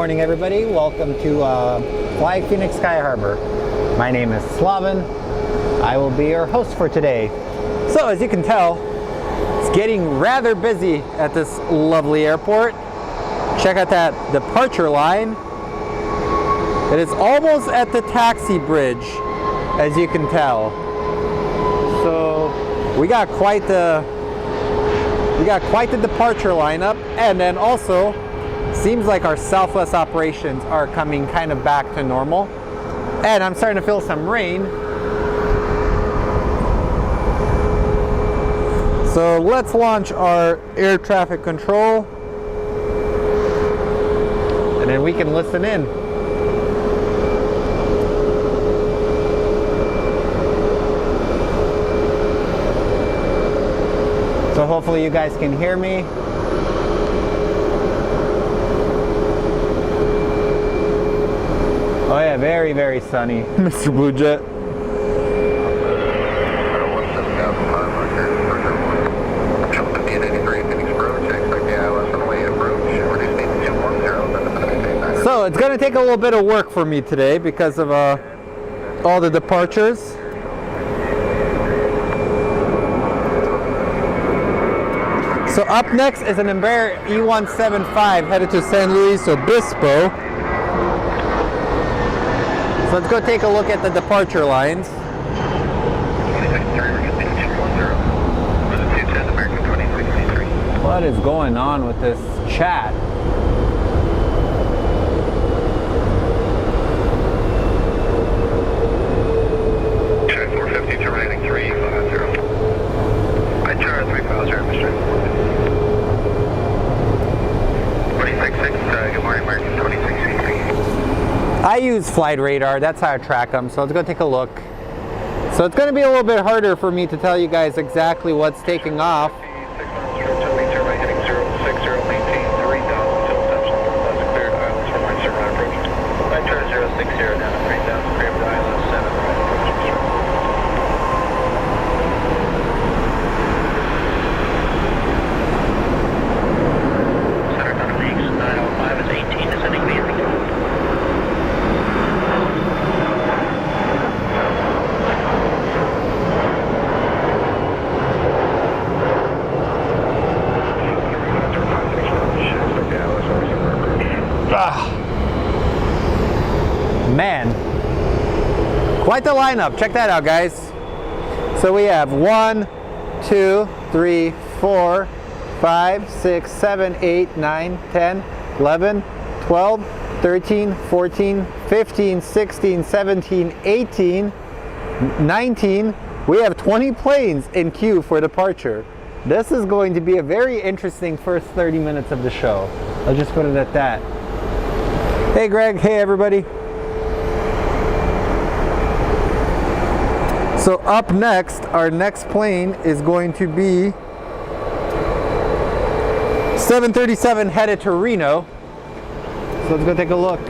morning, everybody. Welcome to Fly Phoenix Sky Harbor. My name is Slavin. I will be your host for today. So as you can tell, it's getting rather busy at this lovely airport. Check out that departure line. It is almost at the taxi bridge, as you can tell. So we got quite the departure lineup, and then also seems like our Southwest operations are coming kind of back to normal. And I'm starting to feel some rain. So let's launch our air traffic control, and then we can listen in. So hopefully you guys can hear me. Oh yeah, very, very sunny, Mr. Blue Jet. So it's going to take a little bit of work for me today because of all the departures. So up next is an Embraer E175 headed to San Luis Obispo. So let's go take a look at the departure lines. What is going on with this chat? Check 450 to rating 350. I charge 350, Mr. 266, good morning, American 2663. I use Flight Radar, that's how I track them, so let's go take a look. So it's going to be a little bit harder for me to tell you guys exactly what's taking off. Man, quite the lineup. Check that out, guys. So we have 1, 2, 3, 4, 5, 6, 7, 8, 9, 10, 11, 12, 13, 14, 15, 16, 17, 18, 19. We have 20 planes in queue for departure. This is going to be a very interesting first 30 minutes of the show. I'll just put it at that. Hey Greg, hey everybody. So up next, our next plane is going to be 737 headed to Reno. So let's go take a look.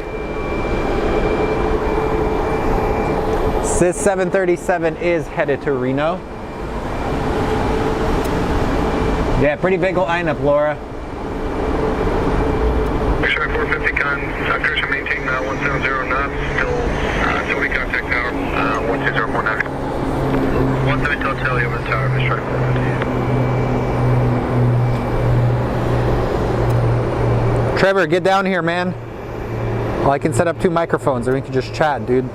This 737 is headed to Reno. Yeah, pretty big lineup, Laura. Sure, 450 con, cruise maintain 170 knots, still we contact tower, 12049. 17 hotel over the tower, Mr. 450. Trevor, get down here, man. Well, I can set up 2 microphones or we can just chat, dude.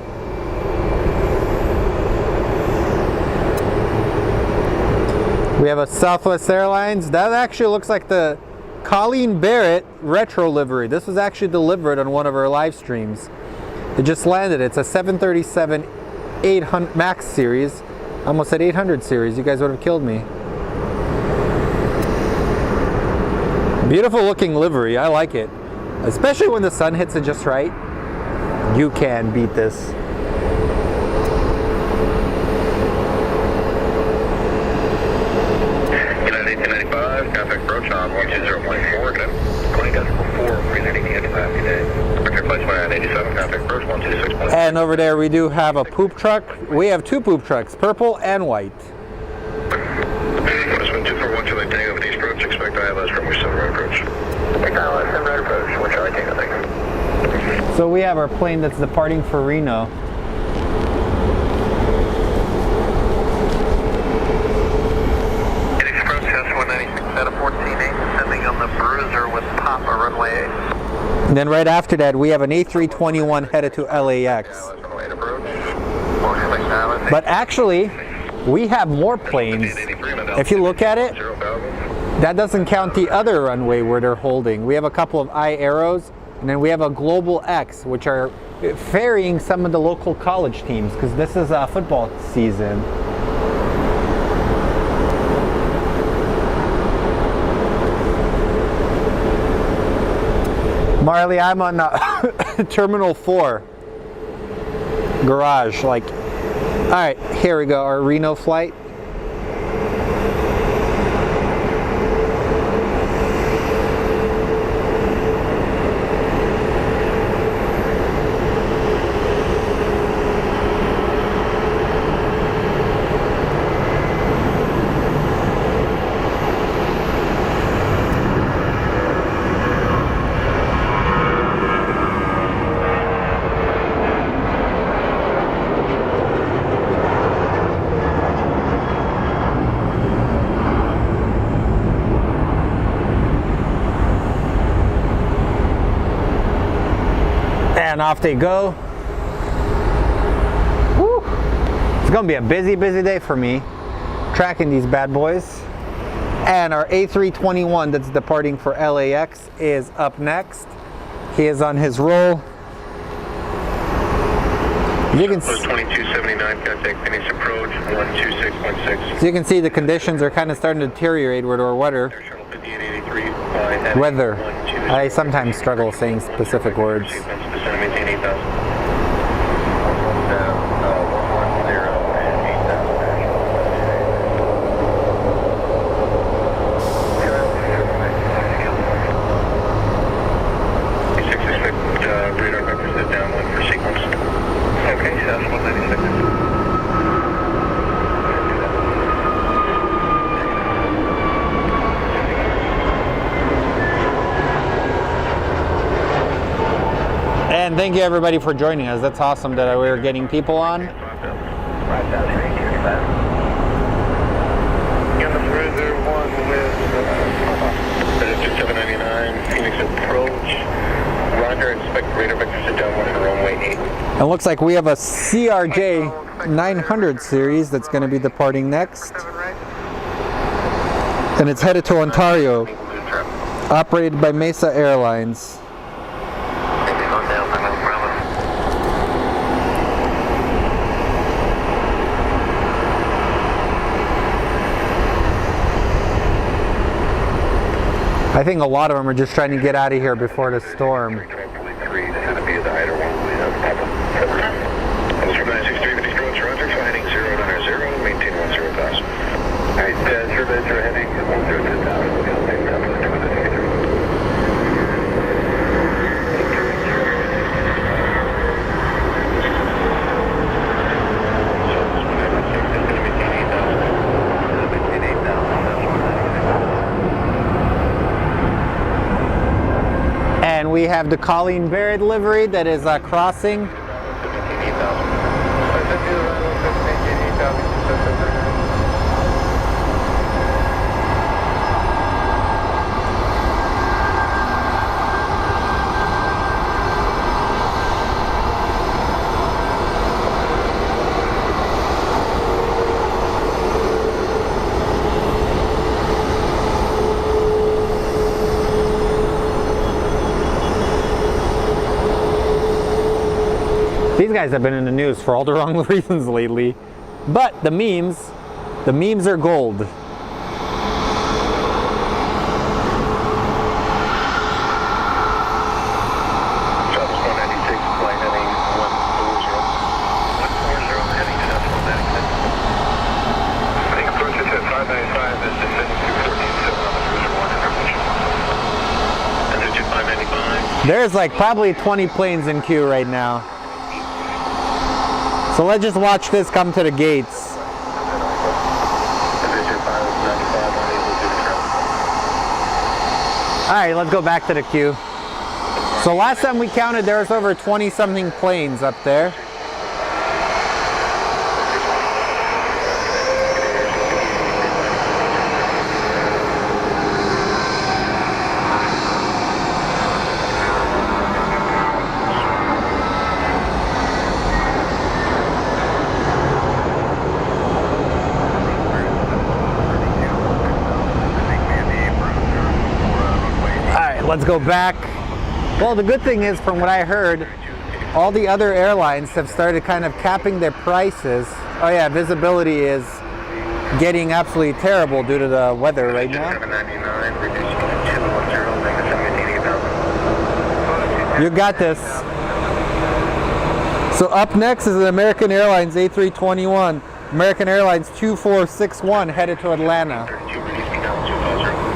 We have a Southwest Airlines. That actually looks like the Colleen Barrett retro livery. This was actually delivered on one of our live streams. It just landed. It's a 737 800 Max series. I almost said 800 series. You guys would have killed me. Beautiful looking livery. I like it. Especially when the sun hits it just right. You can beat this. United 1895, contact approach on 12014, plane decimal 4, presenting the aircraft today. Contact flight 2987, contact approach 126. And over there we do have a poop truck. We have 2 poop trucks, purple and white. What is 12412 taking over the approach? Expect ILS from your 7 right approach. Expect ILS 7 right approach. What shall I take? So we have our plane that's departing for Reno. Express Test 196 out of 14-8, descending on the Bruiser with Papa runway 8. And then right after that, we have an A321 headed to LAX. But actually, we have more planes. If you look at it, that doesn't count the other runway where they're holding. We have a couple of I arrows, and then we have a Global X, which are ferrying some of the local college teams because this is football season. Marley, I'm on Terminal 4 garage. Like, all right, here we go, our Reno flight. And off they go. Woo. It's gonna be a busy day for me tracking these bad boys. And our A321 that's departing for LAX is up next. He is on his roll. You can 2279, contact finish approach 126.6. So you can see the conditions are kind of starting to deteriorate with our weather. Weather. I sometimes struggle saying specific words. And thank you everybody for joining us. That's awesome that we're getting people on. In the Bruiser one with 799, Phoenix approach. Roger, expect radar vector sit down one in runway 8. It looks like we have a CRJ 900 series that's going to be departing next. And it's headed to Ontario, operated by Mesa Airlines. I think a lot of them are just trying to get out of here before the storm. And we have the Colleen Barrett livery that is crossing. These guys have been in the news for all the wrong reasons lately, but the memes are gold. There's like probably 20 planes in queue right now. So let's just watch this come to the gates. All right, let's go back to the queue. So last time we counted, there was over 20-something planes up there. Let's go back. Well, the good thing is, from what I heard, all the other airlines have started kind of capping their prices. Oh yeah, visibility is getting absolutely terrible due to the weather right now. You got this. So up next is an American Airlines A321, American Airlines 2461 headed to Atlanta.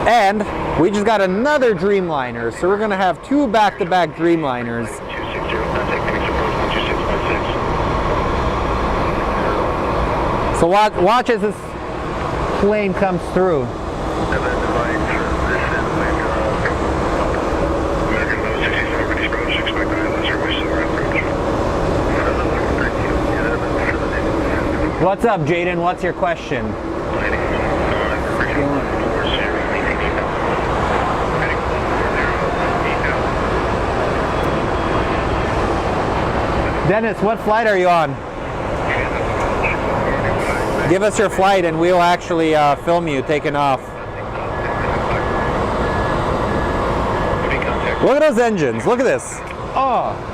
And we just got another Dreamliner, so we're going to have two back-to-back Dreamliners. So watch as this plane comes through. What's up, Jaden? What's your question? Dennis, what flight are you on? Give us your flight and we'll actually film you taking off. Look at those engines. Look at this. Oh.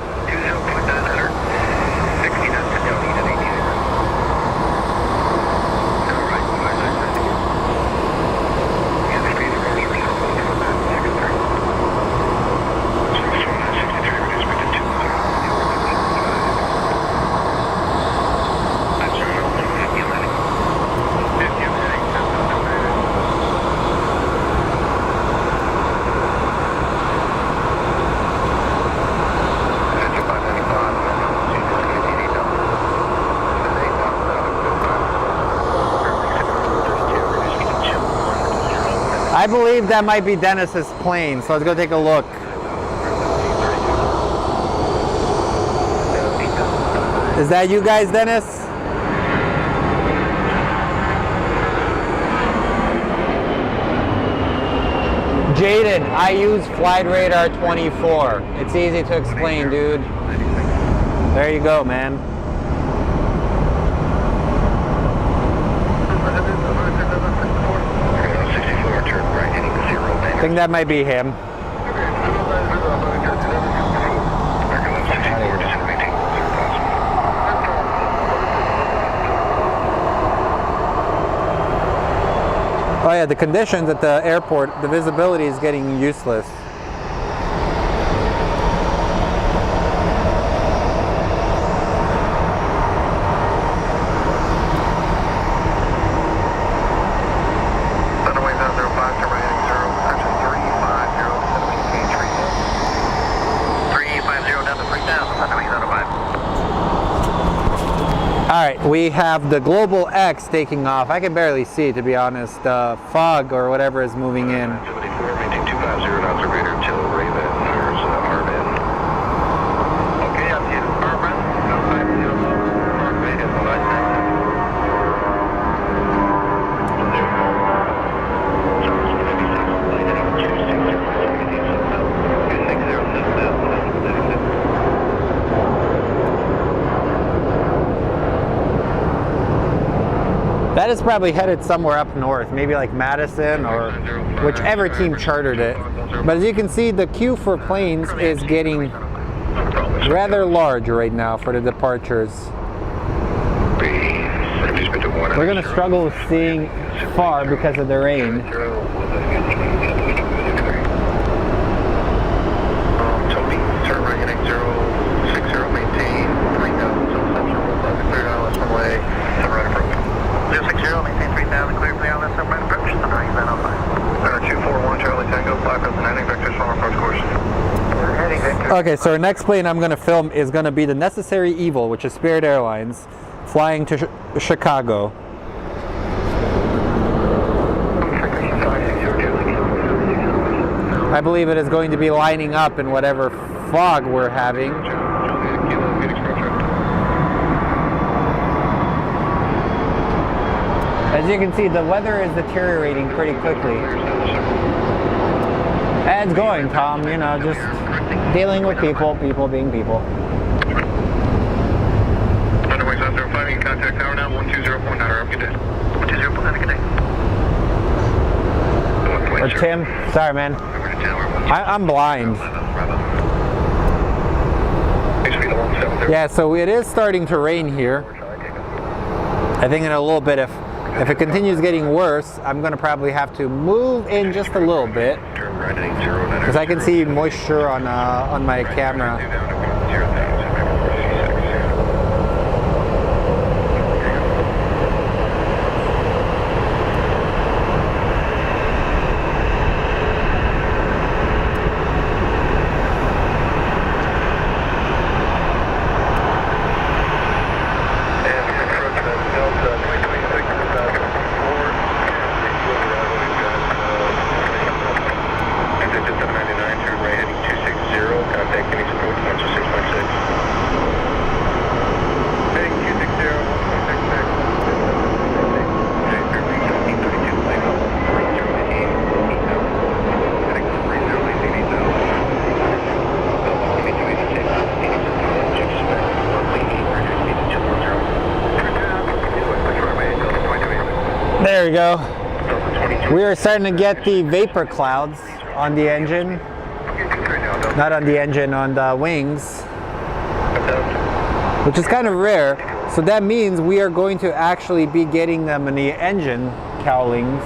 I believe that might be Dennis's plane, so let's go take a look. Is that you guys, Dennis? Jaden, I use Flight Radar 24. It's easy to explain, dude. There you go, man. I think that might be him. Oh yeah, the conditions at the airport, the visibility is getting useless. Alright, we have the Global X taking off. I can barely see, to be honest. Fog or whatever is moving in. That is probably headed somewhere up north, maybe like Madison or whichever team chartered it. But as you can see, the queue for planes is getting rather large right now for the departures. We're going to struggle with seeing far because of the rain. Okay, so our next plane I'm going to film is going to be the Necessary Evil, which is Spirit Airlines, flying to Chicago. I believe it is going to be lining up in whatever fog we're having. As you can see, the weather is deteriorating pretty quickly. And it's going, Tom, you know, just dealing with people being people. Otherwise, 05 in contact tower now, 120.9, have a good day. 120.9, good day. Or Tim, sorry man, I'm blind. Yeah, so it is starting to rain here. I think in a little bit, if it continues getting worse, I'm going to probably have to move in just a little bit, because I can see moisture on my camera. There we go. We are starting to get the vapor clouds on the engine. Not on the engine, on the wings. Which is kind of rare. So that means we are going to actually be getting them in the engine cowlings.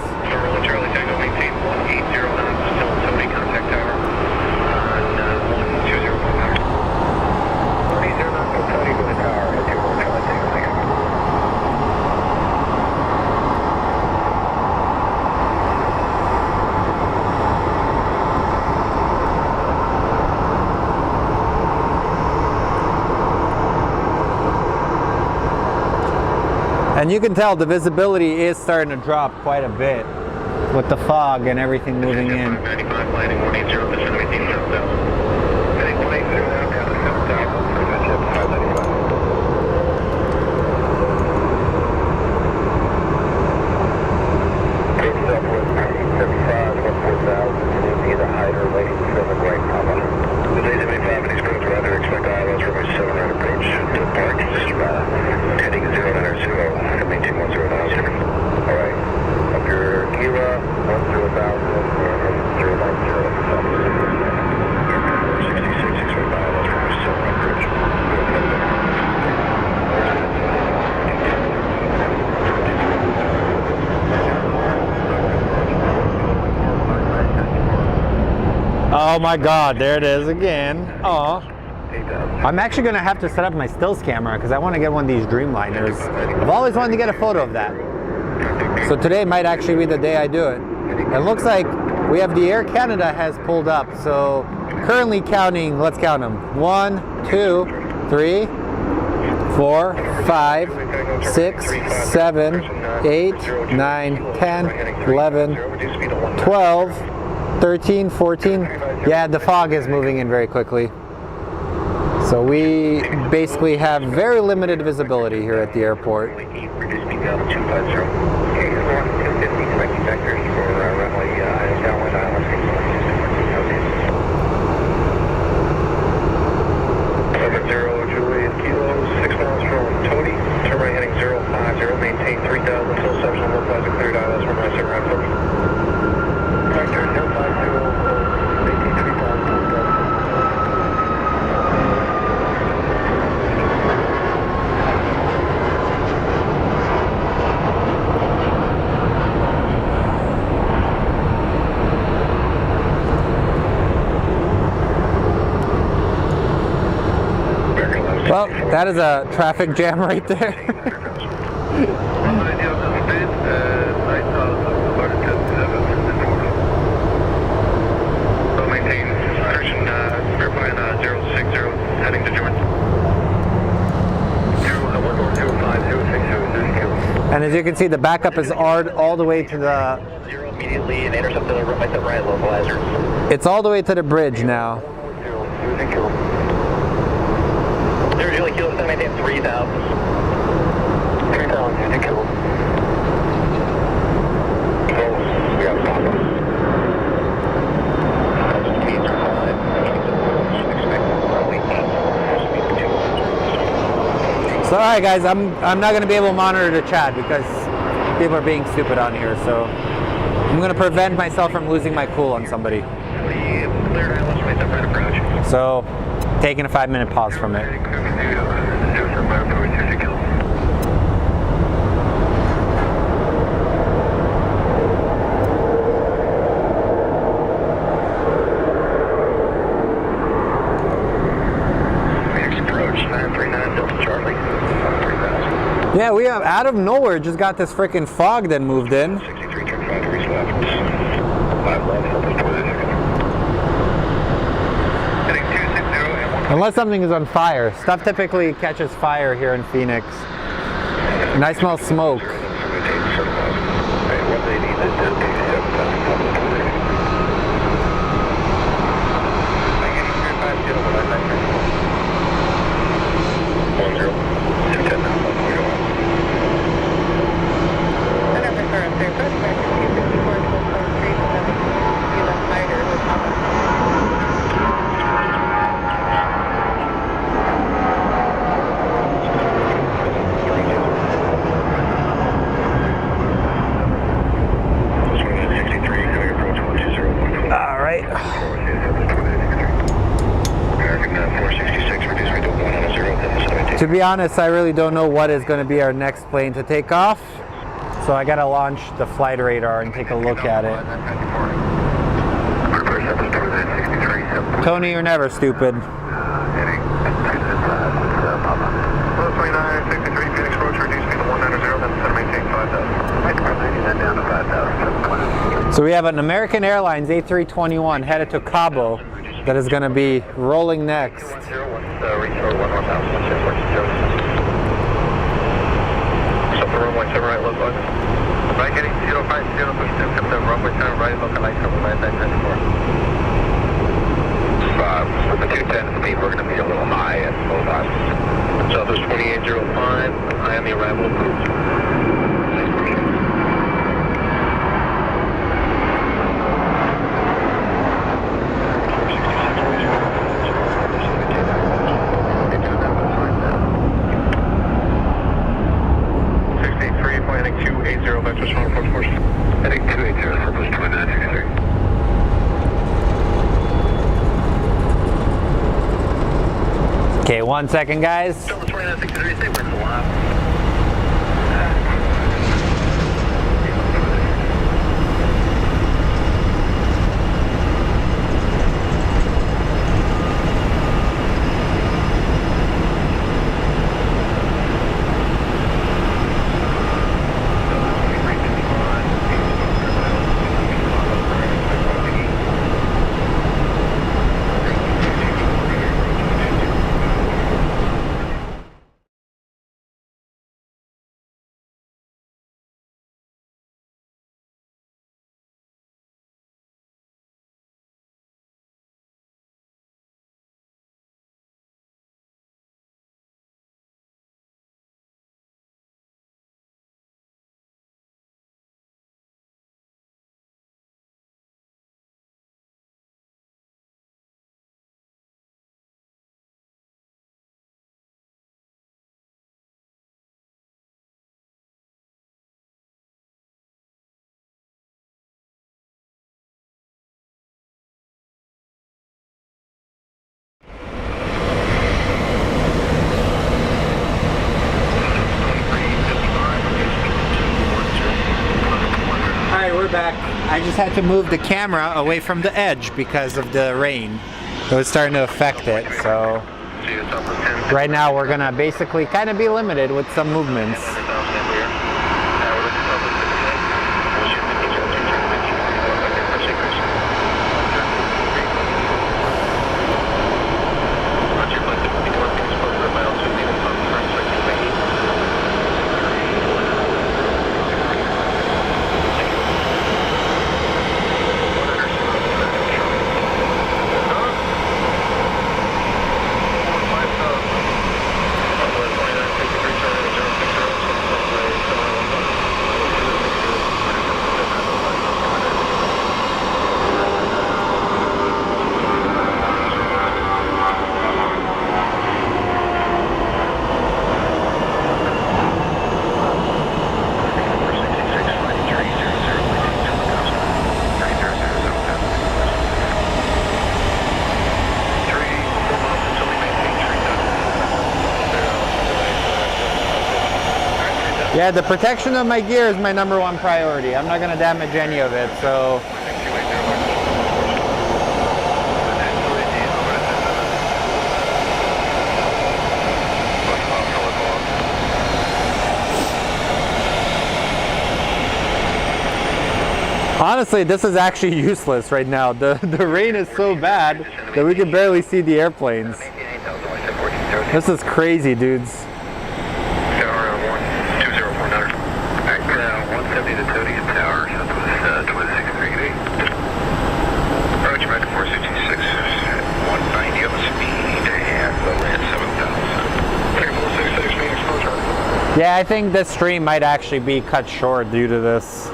Charlie Tango, maintain 180 knots, still Tony, contact tower on 120.9. 180 knots, still Tony, go to tower, at 21 Charlie Tango. And you can tell the visibility is starting to drop quite a bit with the fog and everything moving in. 95, landing 180, descend 18 southbound. Heading 180 now, down to 7 tower, for WestJet 595. Southwest 75, 14,000, either height or lane, 7 right, Papa. The day 75, and expect weather, expect ILS from 7 right approach to the park, heading 090. Maintain 10 knots. Alright. Up your Gila, 10,000, and 090. 66, 6 miles from 7 right approach. Oh my God, there it is again. Oh. I'm actually going to have to set up my stills camera because I want to get one of these Dreamliners. I've always wanted to get a photo of that. So today might actually be the day I do it. It looks like we have the Air Canada has pulled up. So currently counting, let's count them. 1, 2, 3, 4, 5, 6, 7, 8, 9, 10, 11, 12, 13, 14. Yeah, the fog is moving in very quickly. So we basically have very limited visibility here at the airport. Maintain 3,000 until section localizer cleared ILS from right 7 right 40. Factor 050, maintain 3,000. Well, that is a traffic jam right there. So maintain version airplane 060 heading to join. 0140506. And as you can see, the backup is all the way to the... Zero immediately and intercept the right localizer. It's all the way to the bridge now. Thank you. 0 kilo, 7 3,000. 3,000, thank you. We have Papa. So alright guys, I'm not going to be able to monitor the chat because people are being stupid on here, so I'm going to prevent myself from losing my cool on somebody. So, taking a 5-minute pause from it. Yeah, we have out of nowhere just got this freaking fog that moved in. 63, turn 5 degrees left. 5 left, help us toward the second. Heading 260 and 1. Unless something is on fire. Stuff typically catches fire here in Phoenix. And I smell smoke. To be honest, I really don't know what is going to be our next plane to take off, so I gotta launch the flight radar and take a look at it. Tony, you're never stupid. So we have an American Airlines A321 headed to Cabo that is going to be rolling next. Right heading 050, push to runway 7 right, local light, cover by 994. With the 210 speed, we're going to be a little high at 05. Southwest 2805, I am the arrival approved. Heading 280, Southwest 2963. Okay, 1 second, guys. Southwest 2963, stay with the line. Back. I just had to move the camera away from the edge because of the rain. It was starting to affect it, so right now we're gonna basically kind of be limited with some movements. Yeah, the protection of my gear is my #1 priority. I'm not going to damage any of it, so. Honestly, this is actually useless right now. The rain is so bad that we can barely see the airplanes. This is crazy, dudes. Yeah, I think this stream might actually be cut short due to this.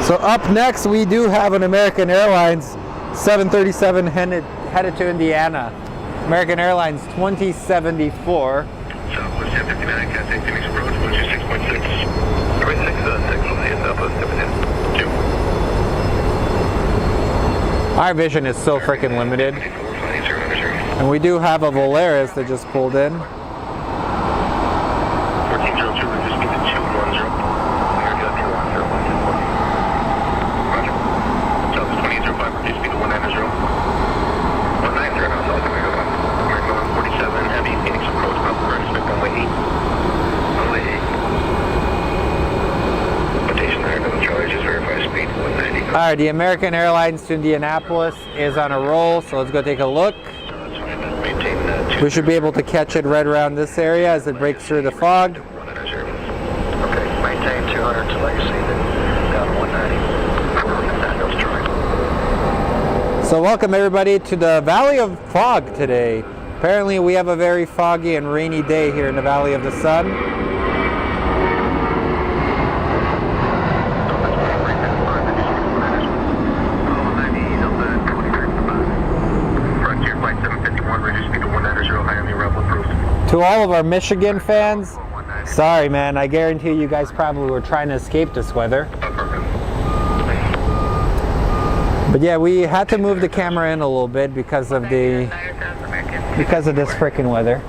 So up next, we do have an American Airlines 737 headed to Indiana. American Airlines 2074. Southwest 1059, contact Phoenix approach, 126.6. 366, we'll see you Southwest 752. Our vision is so freaking limited. And we do have a Volaris that just pulled in. 1402, just get to 210. America 210. Roger. Southwest 2805, reduce speed to 190. 190 now, South America 147, heavy, Phoenix approach, proper expect runway 8. Rotation there, no charges, verify speed 190. Alright, the American Airlines to Indianapolis is on a roll, so let's go take a look. We should be able to catch it right around this area as it breaks through the fog. Okay, maintain 200 to legacy, then down to 190. So welcome everybody to the Valley of Fog today. Apparently we have a very foggy and rainy day here in the Valley of the Sun. To all of our Michigan fans, sorry man, I guarantee you guys probably were trying to escape this weather. But yeah, we had to move the camera in a little bit because of this freaking weather.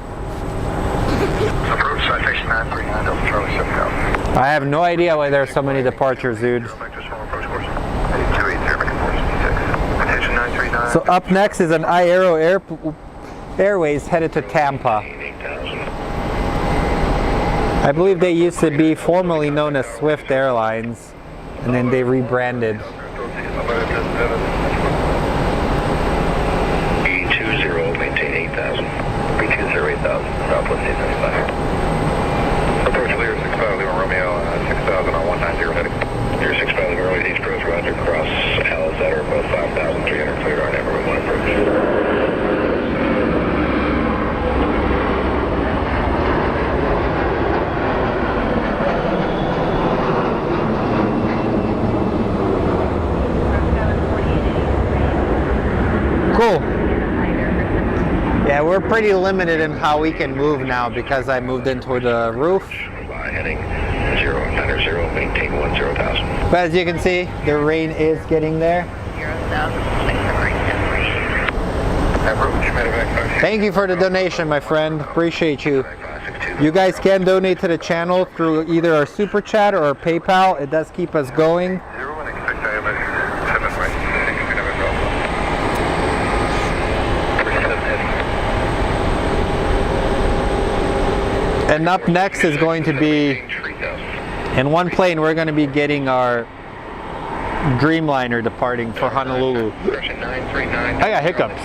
I have no idea why there are so many departures, dude. So up next is an iAero Airways headed to Tampa. I believe they used to be formerly known as Swift Airlines, and then they rebranded. E20, maintain 8,000. E20, 8,000, Southwest 875. Approach clear, 65, Lima Romeo, 6,000 on 190 heading. Near 65, Lima Romeo, East Approach, Roger, cross L's that are above 5,300, cleared on Emerald 1 approach. Cool. Yeah, we're pretty limited in how we can move now because I moved into the roof. Heading 090, maintain 10,000. But as you can see, the rain is getting there. Thank you for the donation, my friend. Appreciate you. You guys can donate to the channel through either our Super Chat or our PayPal. It does keep us going. And up next is going to be, in one plane, we're going to be getting our Dreamliner departing for Honolulu. I got hiccups.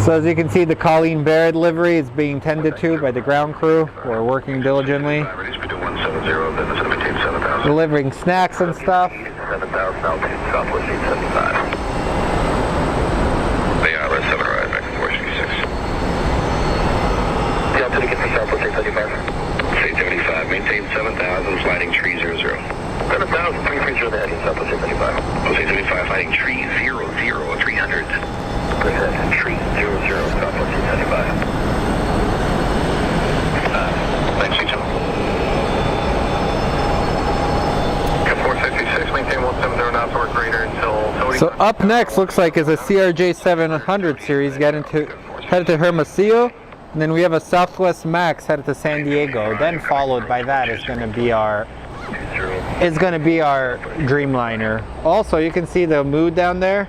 So as you can see, the Colleen Barrett livery is being tended to by the ground crew. We're working diligently, delivering snacks and stuff. 7,000 altitude, Southwest 875. They are 7 right, back to 466. The altitude gets to Southwest 875. 875, maintain 7,000, sliding tree 00. 7,000, 330 ahead, Southwest 875. 875, fighting tree 00, 300. Tree 00, Southwest 875. Thanks, you too. 466. So up next looks like is a CRJ 700 series headed to Hermosillo, and then we have a Southwest Max headed to San Diego. Then followed by that is going to be our Dreamliner. Also, you can see the mood down there.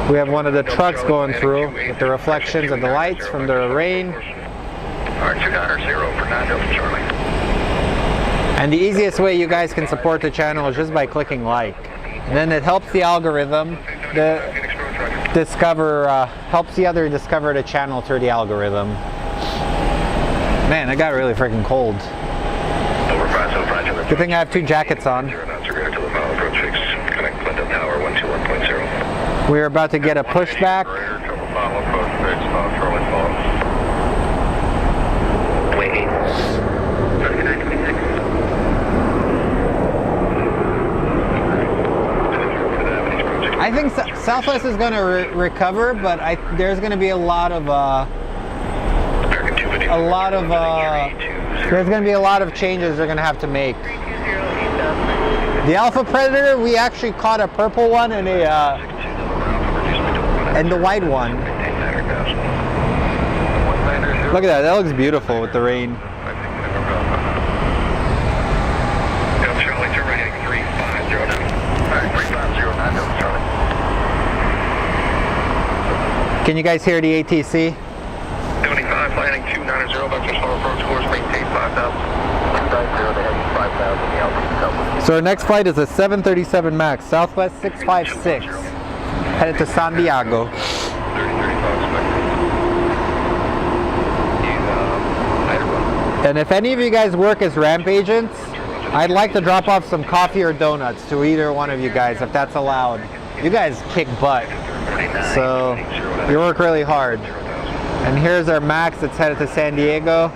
We have one of the trucks going through with the reflections of the lights from the rain. And the easiest way you guys can support the channel is just by clicking like. And then it helps the algorithm helps the other discover the channel through the algorithm. Man, it got really freaking cold. Good thing I have 2 jackets on. We're about to get a pushback. I think Southwest is going to recover, but there's going to be a lot of changes they're going to have to make. The Alpha Predator, we actually caught a purple one and the white one. Look at that. That looks beautiful with the rain. Can you guys hear the ATC? 75, landing 290, vector slow approach course, maintain 5,000. 5,000, so our next flight is a 737 MAX, Southwest 656, headed to San Diego. And if any of you guys work as ramp agents, I'd like to drop off some coffee or donuts to either one of you guys, if that's allowed. You guys kick butt, so you work really hard. And here's our MAX that's headed to San Diego.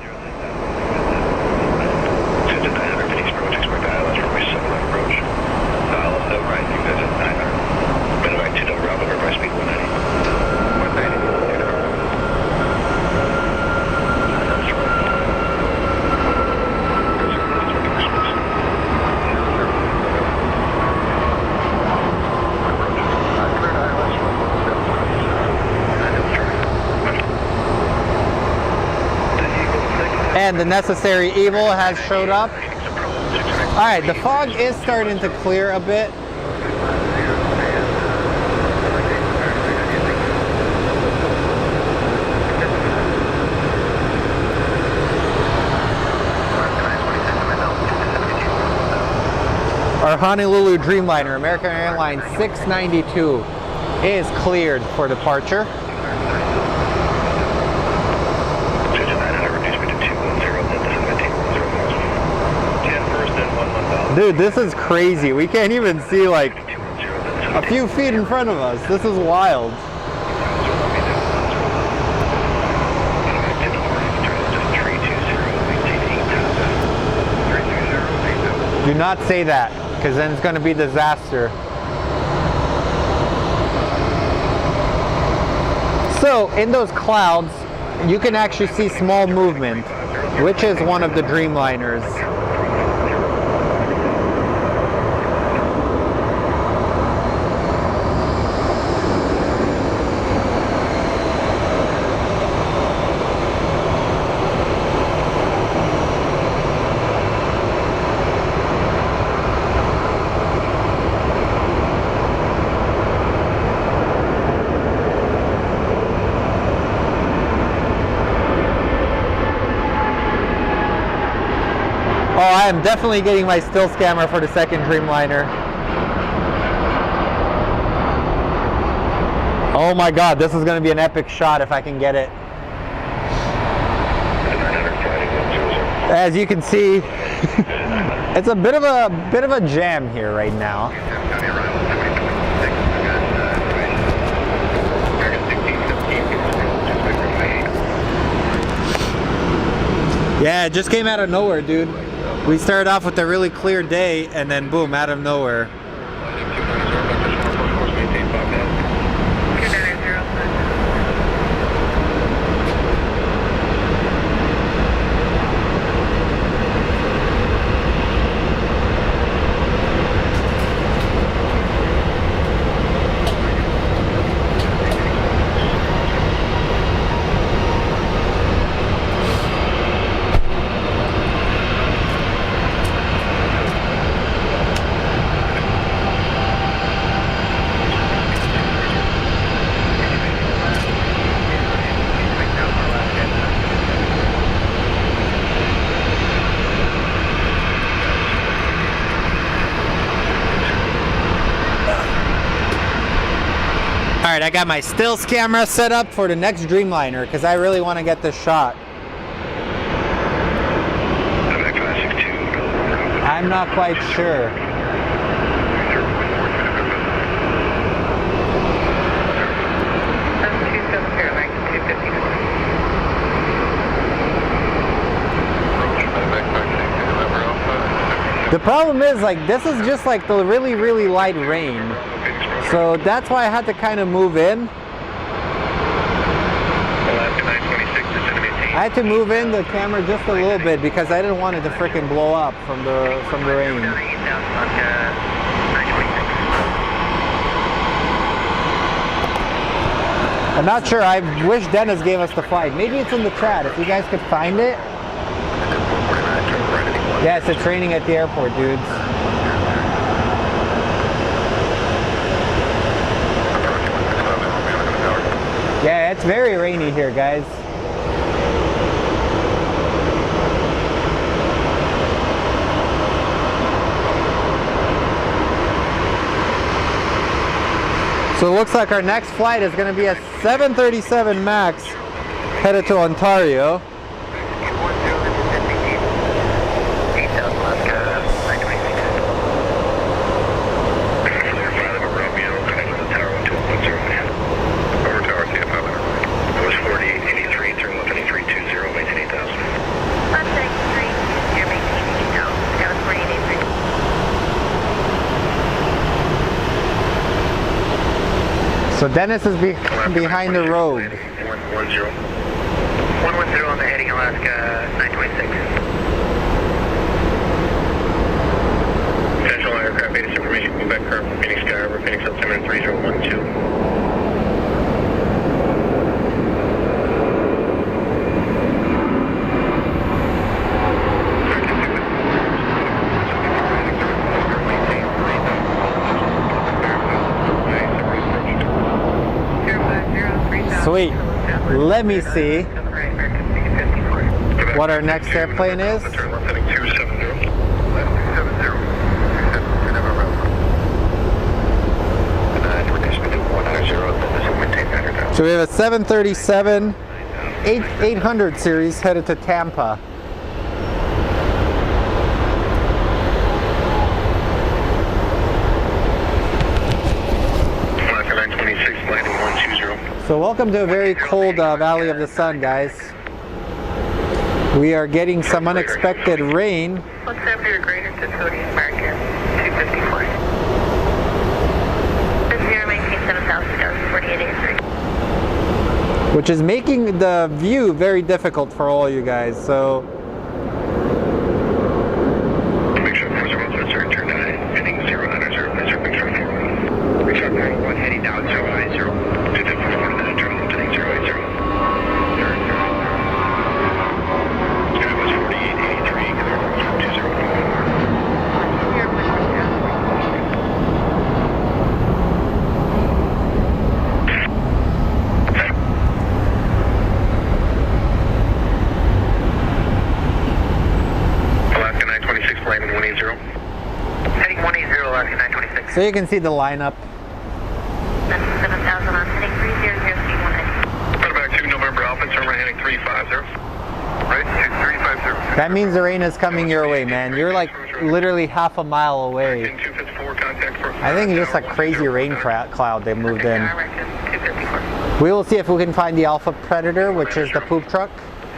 And the necessary evil has showed up. Alright, the fog is starting to clear a bit. Our Honolulu Dreamliner, American Airlines 692, is cleared for departure. Dude, this is crazy. We can't even see like a few feet in front of us. This is wild. Do not say that, because then it's going to be disaster. So, in those clouds, you can actually see small movement, which is one of the Dreamliners. Oh, I am definitely getting my still scammer for the second Dreamliner. Oh my god, this is going to be an epic shot if I can get it. As you can see, it's a bit of a jam here right now. Yeah, it just came out of nowhere, dude. We started off with a really clear day, and then boom, out of nowhere. Alright, I got my stills camera set up for the next Dreamliner because I really want to get this shot. I'm not quite sure. The problem is, like, this is just like the really, really light rain. So that's why I had to kind of move in. I had to move in the camera just a little bit because I didn't want it to freaking blow up from the rain. I'm not sure. I wish Dennis gave us the flight. Maybe it's in the chat. If you guys could find it. Yes, it's raining at the airport, dudes. Yeah, it's very rainy here, guys. So it looks like our next flight is going to be a 737 MAX headed to Ontario. So Dennis is behind the road. 110 on the heading Alaska 926. Central aircraft Venus information, Quebec curve, Phoenix Sky over Phoenix altimeter 3012. Sweet. Let me see what our next airplane is. So we have a 737 800 series headed to Tampa. So welcome to a very cold Valley of the Sun, guys. We are getting some unexpected rain. What's up here, greater facility American 254. This is 019 Which is making the view very difficult for all you guys. So make sure 401 sir, turn 9, heading 090, please repeat for 4. Make sure 401 heading down 090, to the 449, turn left heading 080. Sky was 4883, clear for 204. Landing 180. Heading 180, Alaska 926. you can see the lineup. That's 7,000 on heading 300, speed 190. Pushback 2 November Alpha, turn right heading 350. Right, 350. That means the rain is coming your way, man. You're like literally half a mile away. 254, contact for I think it's just a crazy rain cloud they moved in. We will see if we can find the Alpha Predator, which is the poop truck.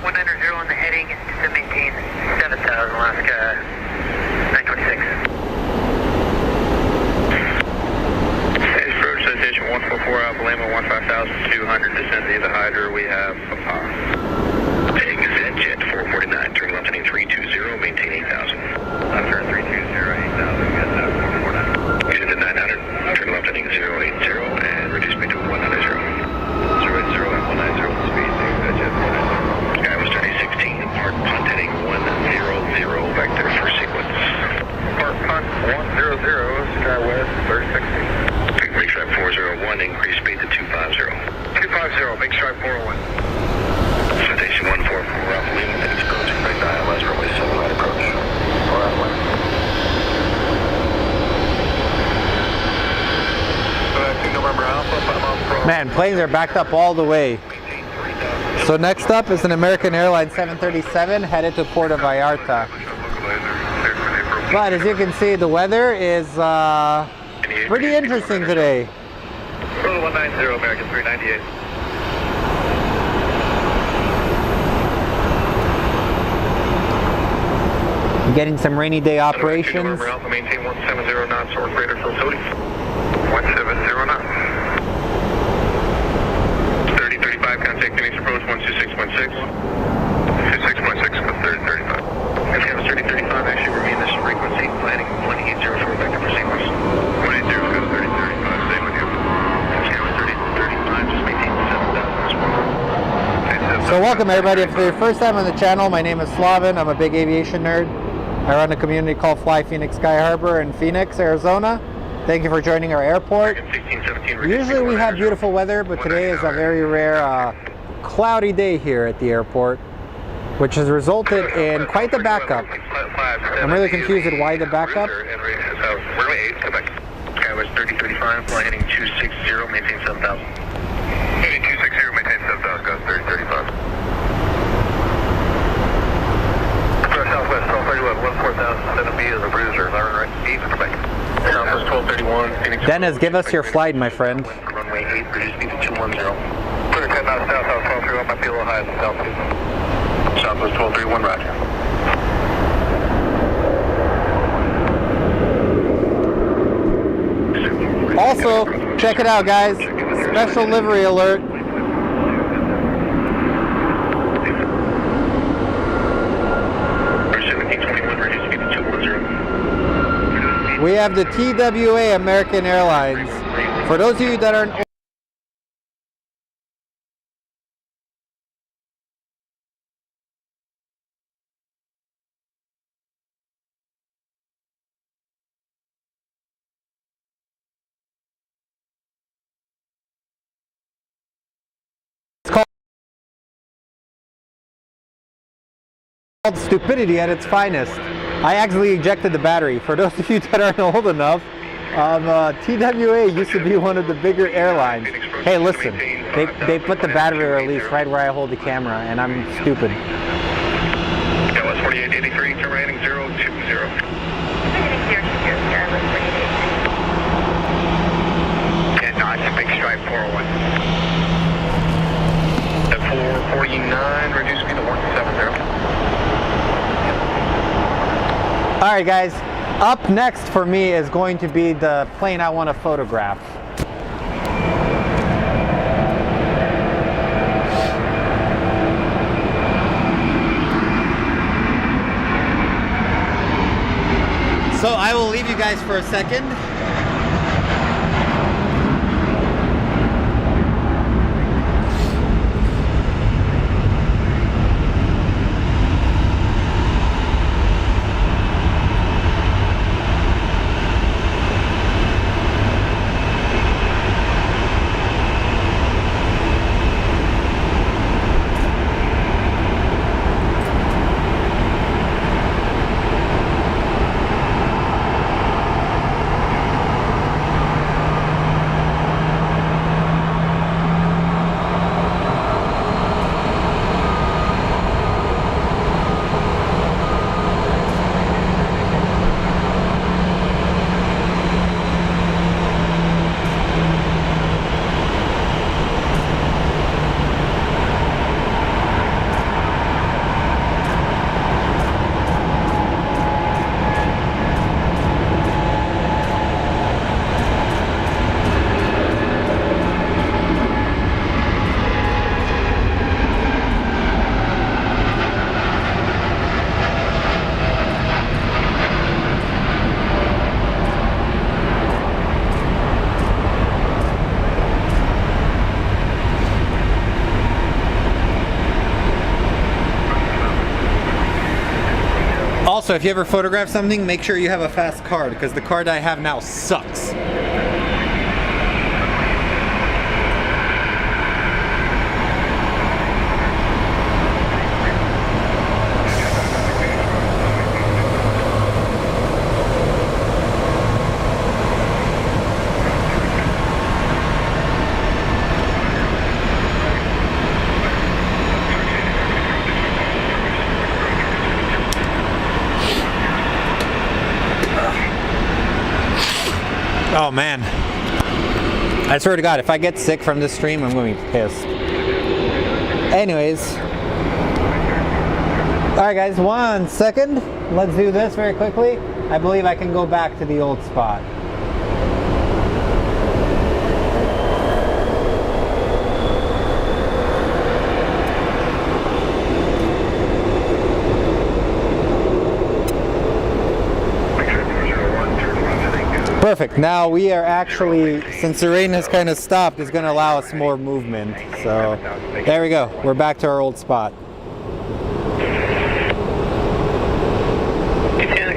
190 on the heading to maintain 7,000 Alaska 926. Approach station 144 Alpha Lima 15,200. Descend via the Hydra. We have Papa. WestJet 449. Turn left heading 320. Maintain 8,000. Left turn 320. 8,000. 449. Get into 900. Turn left heading 080 and reduce speed to 190. 080 and 190 speed. Sky was 3016. Park punt heading 100. Vector for sequence. Park punt 100. Sky west 3016. Big stripe 401. Increase speed to 250. 250. Big stripe 401. Station 144 Alpha Lima. Heading approaching right ILS runway 7 right approach. 4 out west. 2 November Alpha 5 miles per Man, planes are backed up all the way. So next up is an American Airlines 737 headed to Puerto Vallarta. But as you can see, the weather is pretty interesting today. 190 American 398. Getting some rainy day operations. Maintain 170 knots or greater for 170 knots. 3035, contact Phoenix approach 126.6. 26.6, 3035. If you have a 3035, actually remain this frequency, planning 180 short vector for sequence. 180, go to 3035, stay with you. If you have a 3035, just maintain 7,000. So welcome everybody. If it's your first time on the channel, my name is Slavin. I'm a big aviation nerd. I run a community called Fly Phoenix Sky Harbor in Phoenix, Arizona. Thank you for joining our airport. Usually we have beautiful weather, but today is a very rare cloudy day here at the airport, which has resulted in quite the backup. I'm really confused at why the backup. Skywest 3035, fly heading 260, maintain 7,000. Heading 260, maintain 7,000, Ghost 3035. Southwest 1231, 14,000, 7B is a bruiser, Larry right, 8 for Quebec. Southwest 1231, Phoenix. Dennis, give us your flight, my friend. Runway 8, reduce speed to 210. Clear 10 knots south, South 1231, might be a little high at the altitude. Southwest 1231, roger. Also, check it out, guys. Special livery alert. We have the TWA American Airlines. For those of you that aren't called stupidity at its finest. I actually ejected the battery. For those of you that aren't old enough, TWA used to be one of the bigger airlines. Hey, listen, they put the battery release right where I hold the camera, and I'm stupid. Dallas 4883, turn right heading 020. And notch, big stripe 401. At 449, reduce speed to 170. Alright guys, up next for me is going to be the plane I want to photograph. So I will leave you guys for a second. Also, if you ever photograph something, make sure you have a fast card, because the card I have now sucks. Oh man. I swear to God, if I get sick from this stream, I'm going to be pissed. Anyways. Alright guys, 1 second. Let's do this very quickly. I believe I can go back to the old spot. Perfect. Now we are actually, since the rain has kind of stopped, it's going to allow us more movement. So there we go. We're back to our old spot.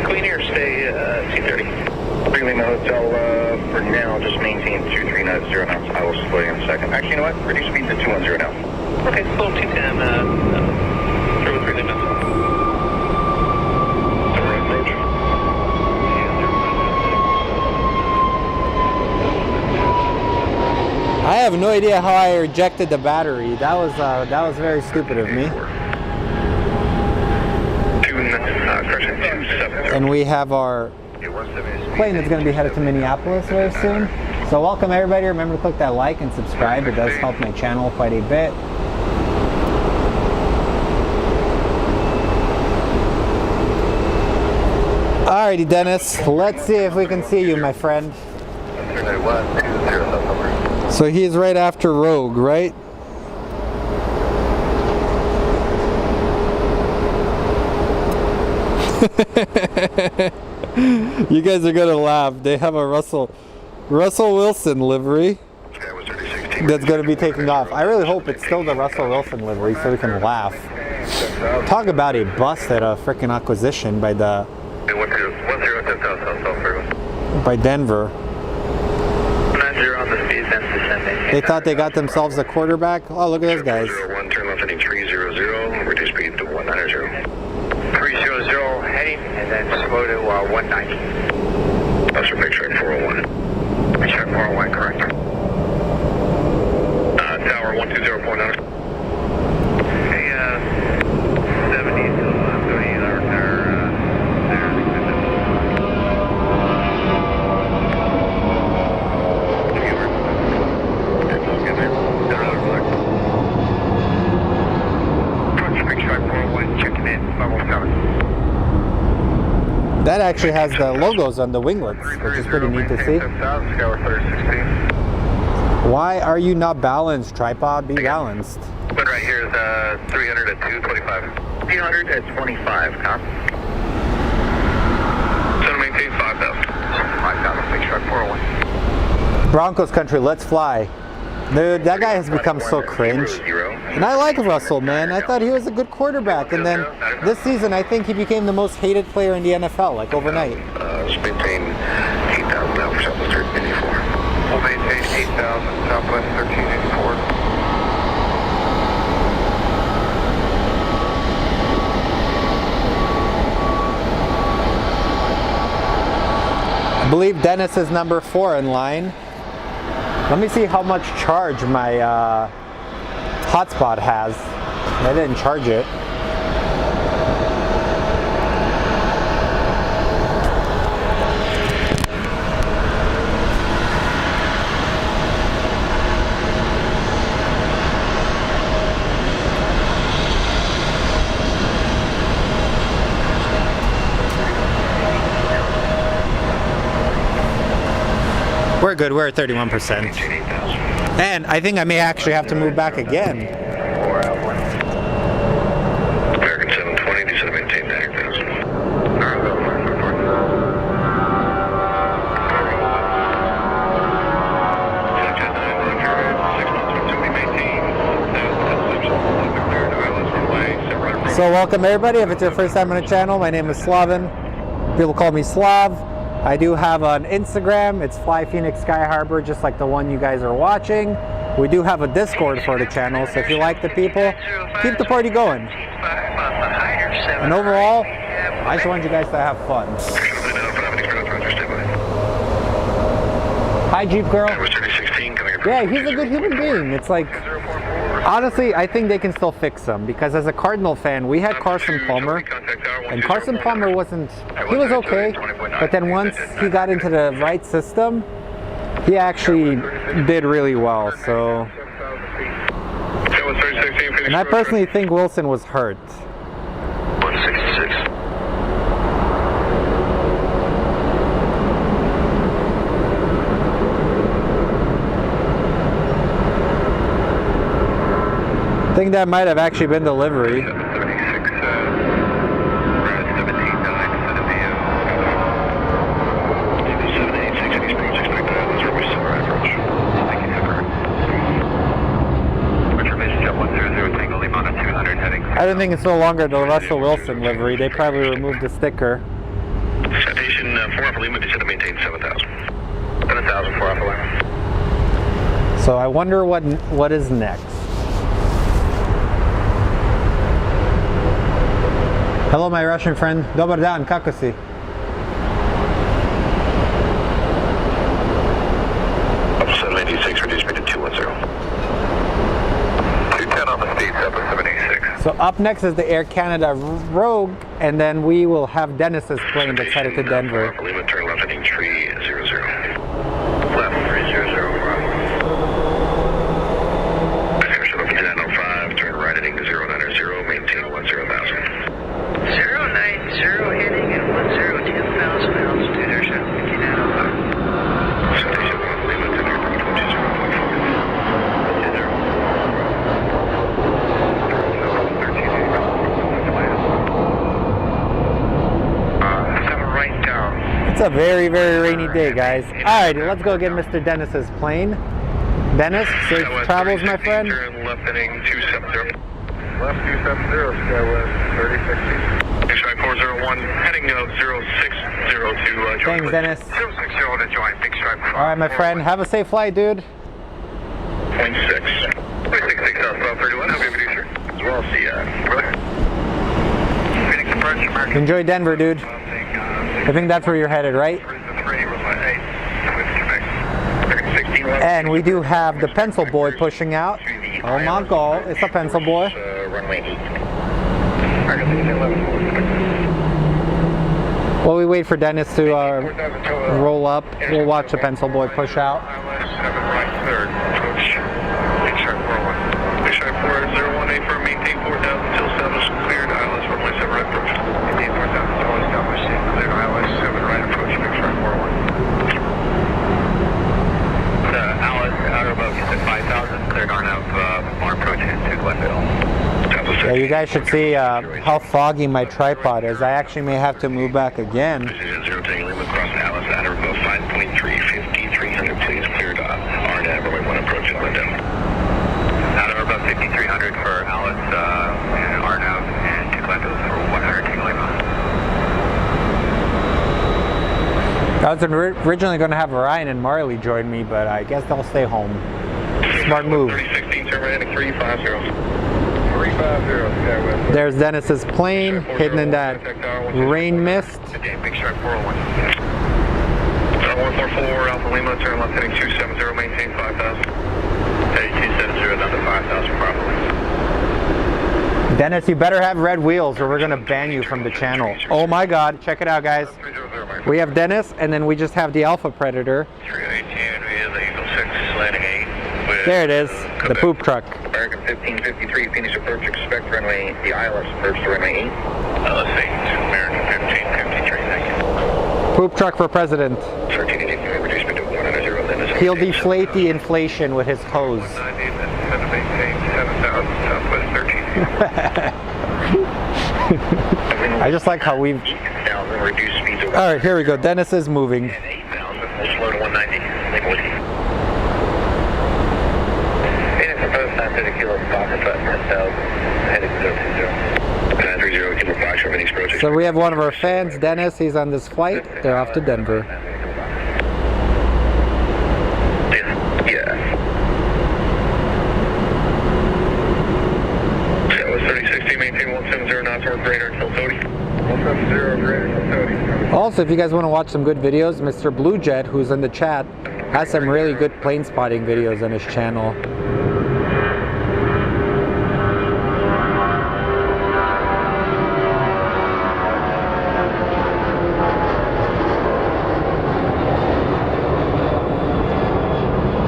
Clean air, stay C30. Bring the hotel for now. Just maintain 2390 knots. I will slow you in a second. Actually, you know what? Reduce speed to 210 now. Okay, slow 210. Through with 3 minutes. I have no idea how I rejected the battery. That was very stupid of me. And we have our plane that's going to be headed to Minneapolis very soon. So welcome everybody. Remember to click that like and subscribe. It does help my channel quite a bit. Alrighty, Dennis. Let's see if we can see you, my friend. So he's right after Rogue, right? You guys are gonna laugh. They have a Russell Wilson livery that's gonna be taking off. I really hope it's still the Russell Wilson livery so we can laugh. Talk about a bust at a freaking acquisition by Denver. They thought they got themselves a quarterback. Oh, look at those guys. 01, turn left heading 300, reduce speed to 190. 300 heading, and then slow to 190. That's your picture at 401. Check 401, correct. Tower 120.9. Hey, 70, so I'm going to use our there. That actually has the logos on the winglets, which is pretty neat to see. Why are you not balanced, tripod? Be balanced. But right here is 300 at 225. 300 at 25, cop. So to maintain 5,000. 5,000, make sure 401. Broncos country, let's fly. Dude, that guy has become so cringe. And I like Russell, man. I thought he was a good quarterback. And then this season, I think he became the most hated player in the NFL, like overnight. Just maintain 8,000 now for Southwest 1384. We'll maintain 8,000 Southwest 1384. I believe Dennis is number 4 in line. Let me see how much charge my hotspot has. I didn't charge it. We're good, we're at 31%. And I think I may actually have to move back again. American 720, these are maintained 9,000. So welcome everybody. If it's your first time on the channel, my name is Slavin. People call me Slav. I do have an Instagram. It's Fly Phoenix Sky Harbor, just like the one you guys are watching. We do have a Discord for the channel, so if you like the people, keep the party going. And overall, I just want you guys to have fun. Hi, Jeep Girl. Yeah, he's a good human being. It's like, honestly, I think they can still fix him, because as a Cardinal fan, we had Carson Palmer, and Carson Palmer wasn't, he was okay, but then once he got into the right system, He actually did really well, so. And I personally think Wilson was hurt. 166. I think that might have actually been the livery. 76, I don't think it's no longer the Russell Wilson livery. They probably removed the sticker. Citation 4 Alpha Lima, they said to maintain 7,000. 7,000 4 Alpha Lima. So I wonder what is next. Hello, my Russian friend. Dobar dan, kako si? Up 786, reduce me to 210. 210 on the speed, up to 786. So up next is the Air Canada Rogue, and then we will have Dennis's plane that's headed to Denver. Alpha Lima, turn left heading 300. Left 300. Shuttle up to 905, turn right heading 090, maintain 10,000. 090 heading and 102,000 altitude, airship 5905. Citation 1 Lima, 10 airport 20. 7 right down. It's a very, very rainy day, guys. Alright, let's go get Mr. Dennis's plane. Dennis, safe travels, my friend. Turn left heading 270. Left 270, Skywest 3060. X-Ray 401, heading 0602. Thanks, Dennis. 060 to join, Big Stripe. Alright, my friend. Have a safe flight, dude. 0.6. 366 southbound 31, how may I be, sir? As well as the, brother. Phoenix departure, American. Enjoy Denver, dude. I think that's where you're headed, right? And we do have the pencil boy pushing out. Oh my god, it's a pencil boy. Runway 8. While we wait for Dennis to roll up, we'll watch the pencil boy push out. For maintain 4,000 till establish cleared ILS runway 7 right approach. Maintain 4,000 till established cleared ILS 7 right approach. Make sure 41. Alice outer above you said 5,000 cleared RNAV more approach to Glendale. Yeah, you guys should see how foggy my tripod is. I actually may have to move back again. Precision 0 taking Lima cross Alice outer above 5.3 5300 please cleared RNAV runway 1 approach to Glendale. Outer above 5300 for Alice and RNAV and to Glendale for 100 taking Lima. I was originally going to have Ryan and Marley join me, but I guess they'll stay home. Smart move. 3016 turn right heading 350. 350, Skywest. There's Dennis's plane hidden in that rain mist. Big Stripe 401. 144 Alpha Lima, turn left heading 270, maintain 5,000. Heading 270, down to 5,000 properly. Dennis, you better have red wheels or we're going to ban you from the channel. Oh my god, check it out, guys. We have Dennis, and then we just have the Alpha Predator. 318, we have the Eagle 6, landing 8. There it is, the poop truck. American 1553, Phoenix approach, expect runway, the ILS approach to runway 8. ILS 8, American 1553, thank you. Poop truck for president. 1318, reduce me to 100, then is He'll deflate the inflation with his hose. 90, then 7,000, southwest 13. I just like how we've... 8,000, reduce speed to Alright, here we go. Dennis is moving. 8,000, we'll slow to 190, link whiskey. Phoenix proposed 930 kilos, Fokker flat 10,000, heading 020. 930, Kilo 5, short Phoenix approach. So we have one of our fans, Dennis. He's on this flight. They're off to Denver. Yeah. That was 3060, maintain 170 knots, or greater until 30. 170, greater than 30. Also, if you guys want to watch some good videos, Mr. Blue Jet, who's in the chat, has some really good plane spotting videos on his channel.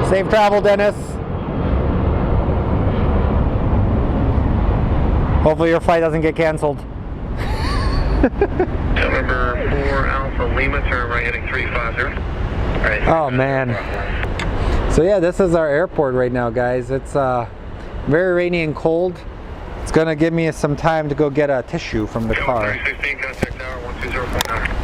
Safe travel, Dennis. Hopefully your flight doesn't get canceled. November 4 Alpha Lima, turn right heading 350. Right. Oh man. So yeah, this is our airport right now, guys. It's very rainy and cold. It's gonna give me some time to go get a tissue from the car. 316, contact tower 120.9.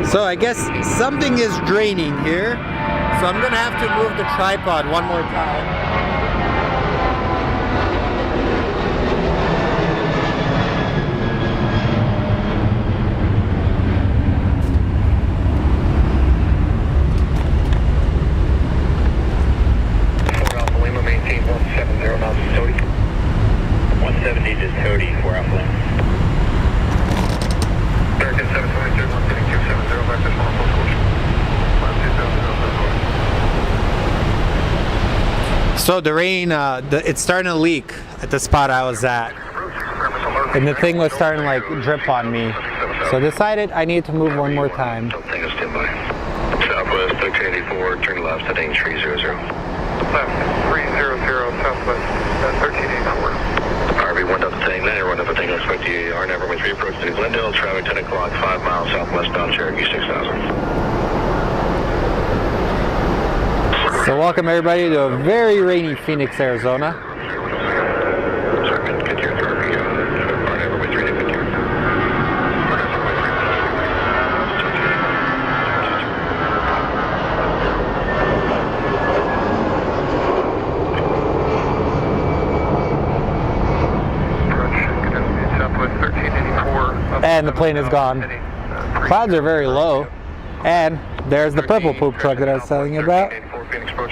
So I guess something is draining here. So I'm gonna have to move the tripod one more time. Alpha Lima, maintain 170 knots to Tody. 170 to Tody, 4 Alpha Lima. American 723, 17270, back to small full coach. 120. So the rain, it's starting to leak at the spot I was at. And the thing was starting to like drip on me. So I decided I need to move one more time. Something is standby. Southwest 1384, turn left heading 300. Left 300, Southwest 1384. RV 1 Delta Tank, 9 1 Delta Tank, expect the R number 3 approach to Glendale, traffic 10 o'clock, 5 miles southwest bound Cherokee 6000. So welcome everybody to a very rainy Phoenix, Arizona. And the plane is gone. Clouds are very low. And there's the purple poop truck that I was telling you about.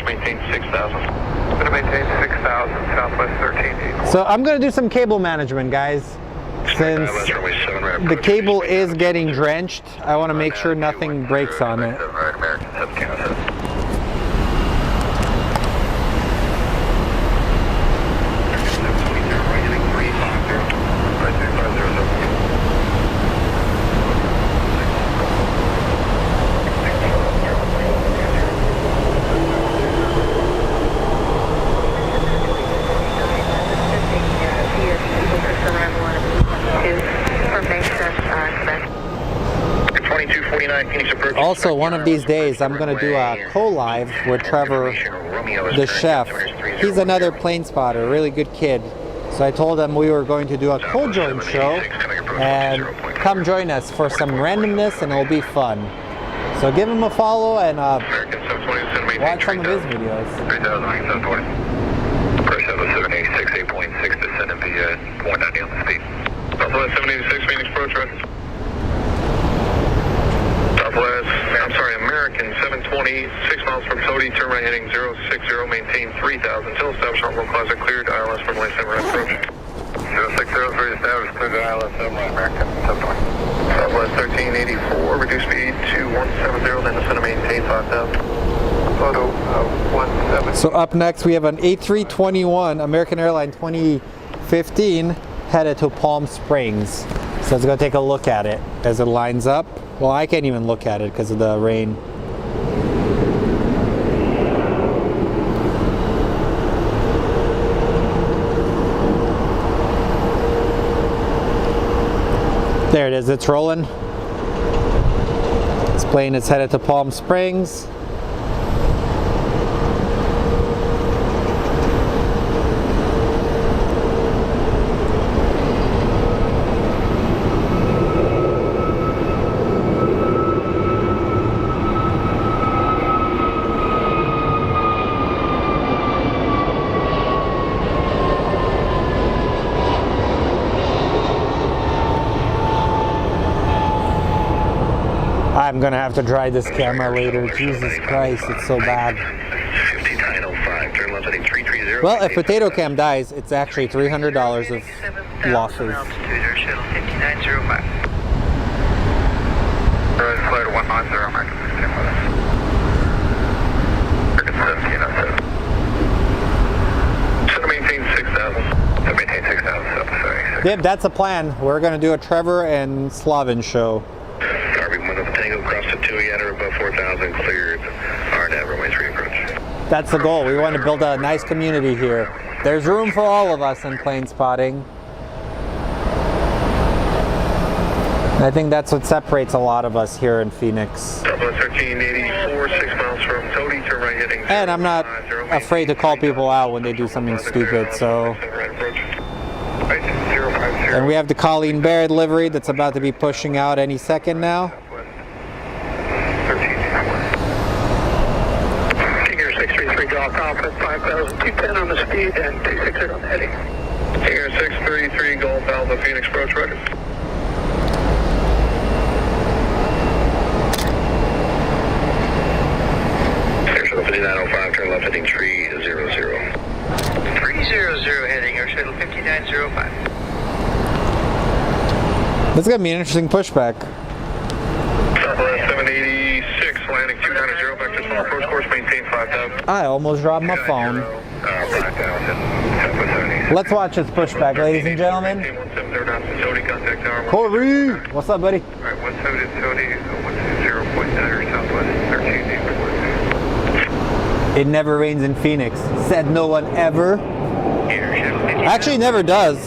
Maintain 6,000. Going to maintain 6,000, Southwest 1384. So I'm going to do some cable management, guys. Since the cable is getting drenched, I want to make sure nothing breaks on it. Also, one of these days, I'm going to do a co-live with Trevor, the chef. He's another plane spotter, really good kid. So I told him we were going to do a co-join show and come join us for some randomness and it'll be fun. So give him a follow and watch some of his videos. 786, descend and be 190 on the speed. Southwest 786, Phoenix approach, ready. Southwest, American 720, 6 miles from Tody, turn right heading 060, maintain 3,000 until established on closet cleared, ILS from line 7 right approach. 060, established, cleared Island 7 right, American 720. Southwest 1384, reduce speed to 170, then descend and maintain 5,000. Photo 17. So up next we have an A321 American Airlines 2015 headed to Palm Springs. So let's go take a look at it as it lines up. Well, I can't even look at it because of the rain. There it is, it's rolling. This plane is headed to Palm Springs. I'm gonna have to dry this camera later. Jesus Christ, it's so bad. left heading 330. Well, if Potato Cam dies, it's actually $300 of losses. Altitude, Air Shuttle 5905. Flight 190, American 1707. Should have maintained 6,000. Should maintain 6,000, sorry. Yep, that's a plan. We're going to do a Trevor and Slavin show. Darby, window Tango, cross to 2, at or above 4,000, cleared. RNAV, runway 3 approach. That's the goal. We want to build a nice community here. There's room for all of us in plane spotting. I think that's what separates a lot of us here in Phoenix. 1384, 6 miles from Tody, turn right heading. And I'm not afraid to call people out when they do something stupid, so. And we have the Colleen Barrett livery that's about to be pushing out any second now. King Air 633, golf confidence, 5,210 on the speed and 260 on the heading. King Air 633, Golf Alpha, Phoenix approach ready. Air Shuttle 5905, turn left heading 300. 300 heading, Air Shuttle 5905. This is going to be an interesting pushback. Southwest 786, landing 290, back to small approach course, maintain 5,000. I almost dropped my phone. 5,000. Let's watch this pushback, ladies and gentlemen. 170 down to Tody, contact tower. Corey! What's up, buddy? Alright, 170 to Tody, 120.9 southwest, 13 It never rains in Phoenix. Said no one ever. Actually, never does.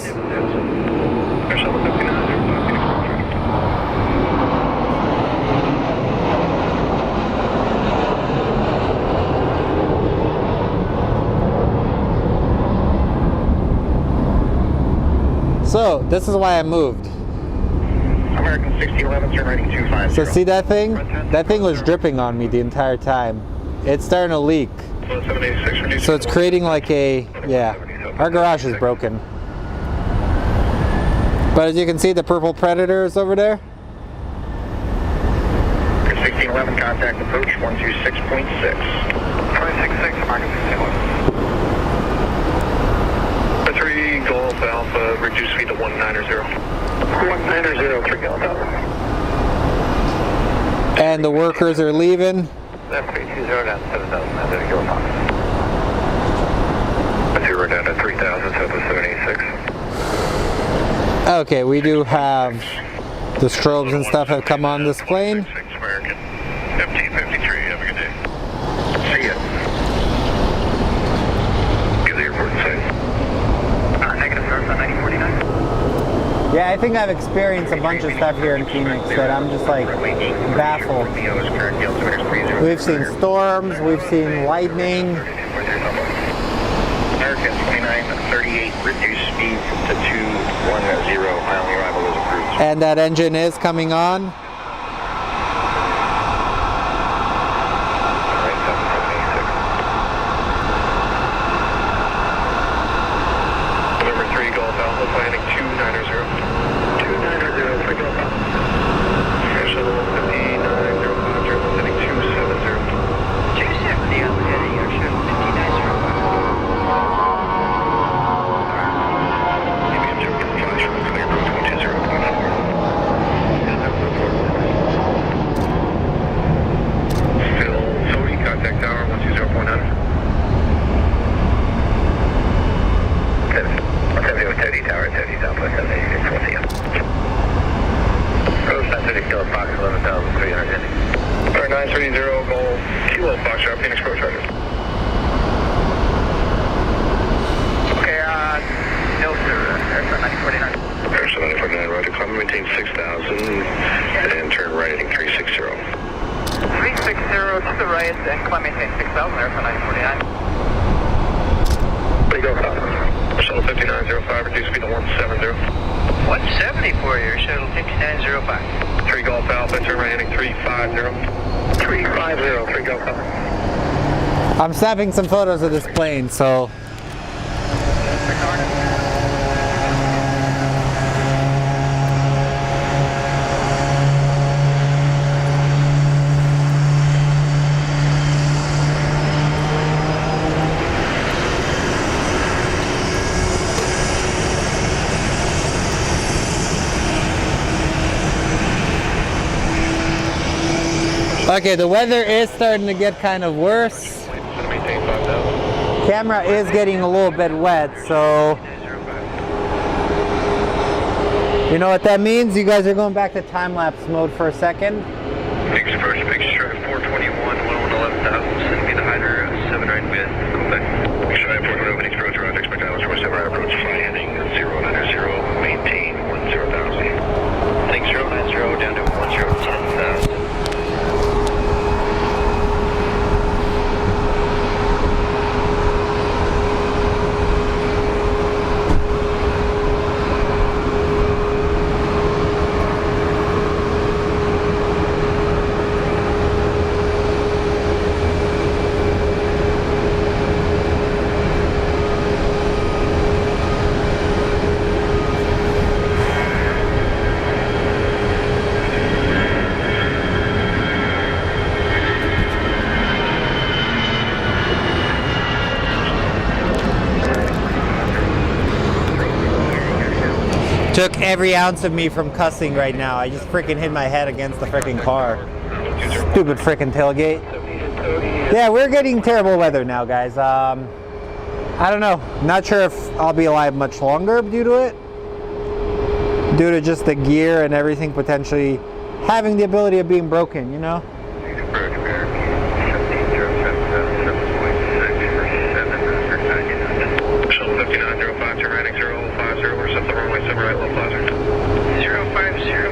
So, this is why I moved. American 6011, turn right 250. So see that thing? That thing was dripping on me the entire time. It's starting to leak. So it's creating like a, yeah, our garage is broken. But as you can see, the purple Predator is over there. 1611, contact approach 126.6. 566, American 1611. 3 Golf Alpha, reduce speed to 190. 190, 3 Golf Alpha. And the workers are leaving. Left 320 down to 7,000, that's it, go on. 0 down to 3,000, southwest 786. Okay, we do have the strobes and stuff have come on this plane. American. 1553, have a good day. See ya. Give the airport inside. Negative, sir, 9049. Yeah, I think I've experienced a bunch of stuff here in Phoenix that I'm just like baffled. We've seen storms, we've seen lightning. American 2938, reduce speed to 210, final arrival is approved. And that engine is coming on. November 3 Golf Alpha, landing 290. 290, 3 Golf Alpha. Air Shuttle 5905, turn heading 270. 270 on the heading, Air Shuttle 5905. Still Tody, contact tower 120.9. Tody tower, Tody southwest 786, we'll see you. Coast 930, Kilo Fox 11,300 heading. Alright, 930 Golf, Kilo Fox, Phoenix Pro Charger. Okay, no sir, Air Shuttle 9049. Air Shuttle 9049, roger, climb, maintain 6,000, and turn right heading 360. 360 to the right and climb maintain 6,000, Air Shuttle 9049. There you go, Air Shuttle 5905, reduce speed to 170. 170 for you, Air Shuttle 5905. 3 Golf Alpha, turn right heading 350. 350, 3 Golf Alpha. I'm snapping some photos of this plane, so. Okay, the weather is starting to get kind of worse. Maintain 5,000. Camera is getting a little bit wet, so you know what that means? You guys are going back to time-lapse mode for a second. Big approach, big strike 421, 11,000. Send me the hider, 7 right mid. Go back. Big strike 4 opening approach, around expect islands for 7 right approach. Fly heading 090, maintain 10,000. Take 090 down to 10,000. Took every ounce of me from cussing right now. I just freaking hit my head against the freaking car. Stupid freaking tailgate. Yeah, we're getting terrible weather now, guys. I don't know. Not sure if I'll be alive much longer due to it. Due to just the gear and everything potentially having the ability of being broken, you know?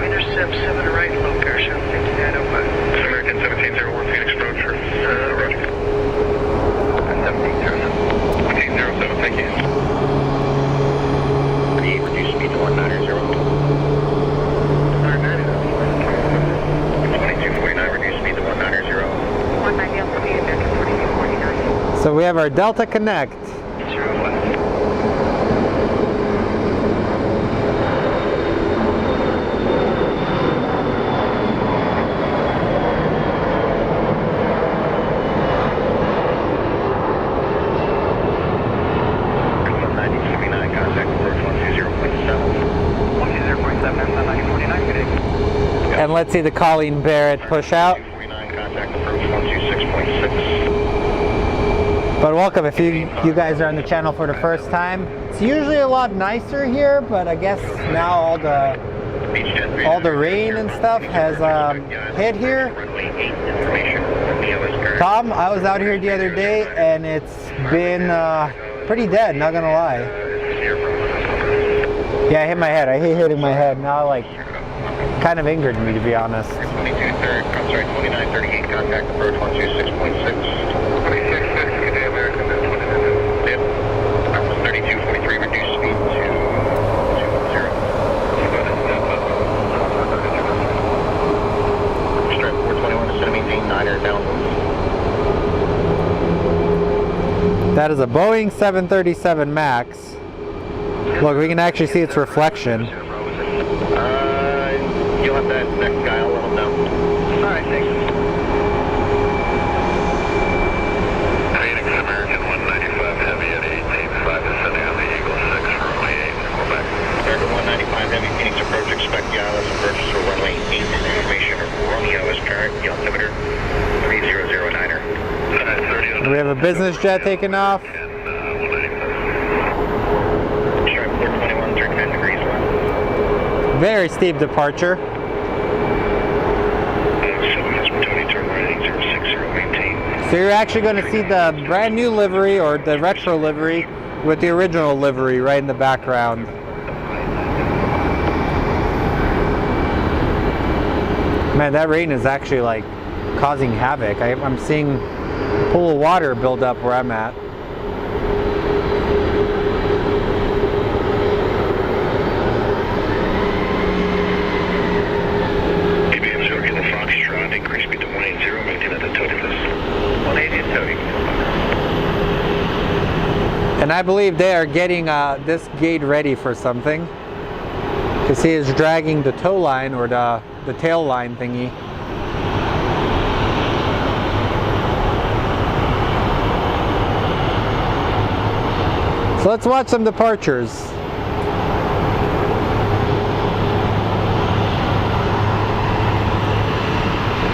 Intercept 7 right, low parachute, 5905. American 1701 Phoenix approach, Roger. 1707, thank you. Reduce speed to 190. 2249, reduce speed to 190. 190 on speed, American 4249. So we have our Delta Connect. 01. And let's see the Colleen Barrett push out. 49, contact approach 126.6. But welcome if you guys are on the channel for the first time. It's usually a lot nicer here, but I guess now all the rain and stuff has hit here. Tom, I was out here the other day and it's been pretty dead, not gonna lie. Yeah, I hit my head. I hate hitting my head. Now like kind of angered me, to be honest. 22-3, sorry, 2938, contact approach 126.6. 26.6, good day, American, 29. Yep. 3243, reduce speed to 210. Strike 421 to maintain 9er downwind. That is a Boeing 737 MAX. Look, we can actually see its reflection. You'll have that next guy, I'll let him know. Alright, thanks. Phoenix American 195 Heavy at 885 descending on the Eagle 6 for runway 8, we're back. American 195 Heavy, Phoenix approach, expect the ILS approaches for runway 8, information of Romeo is parent, the altimeter 3009er. We have a business jet taking off. Stripe 421, turn 10 degrees left. Very steep departure. So you're actually going to see the brand new livery or the retro livery with the original livery right in the background. Man, that rain is actually like causing havoc. I'm seeing a pool of water build up where I'm at. Increase speed to 180, maintain at the toting list. 180 toting. And I believe they are getting this gate ready for something. Because he is dragging the tow line or the tail line thingy. So let's watch some departures.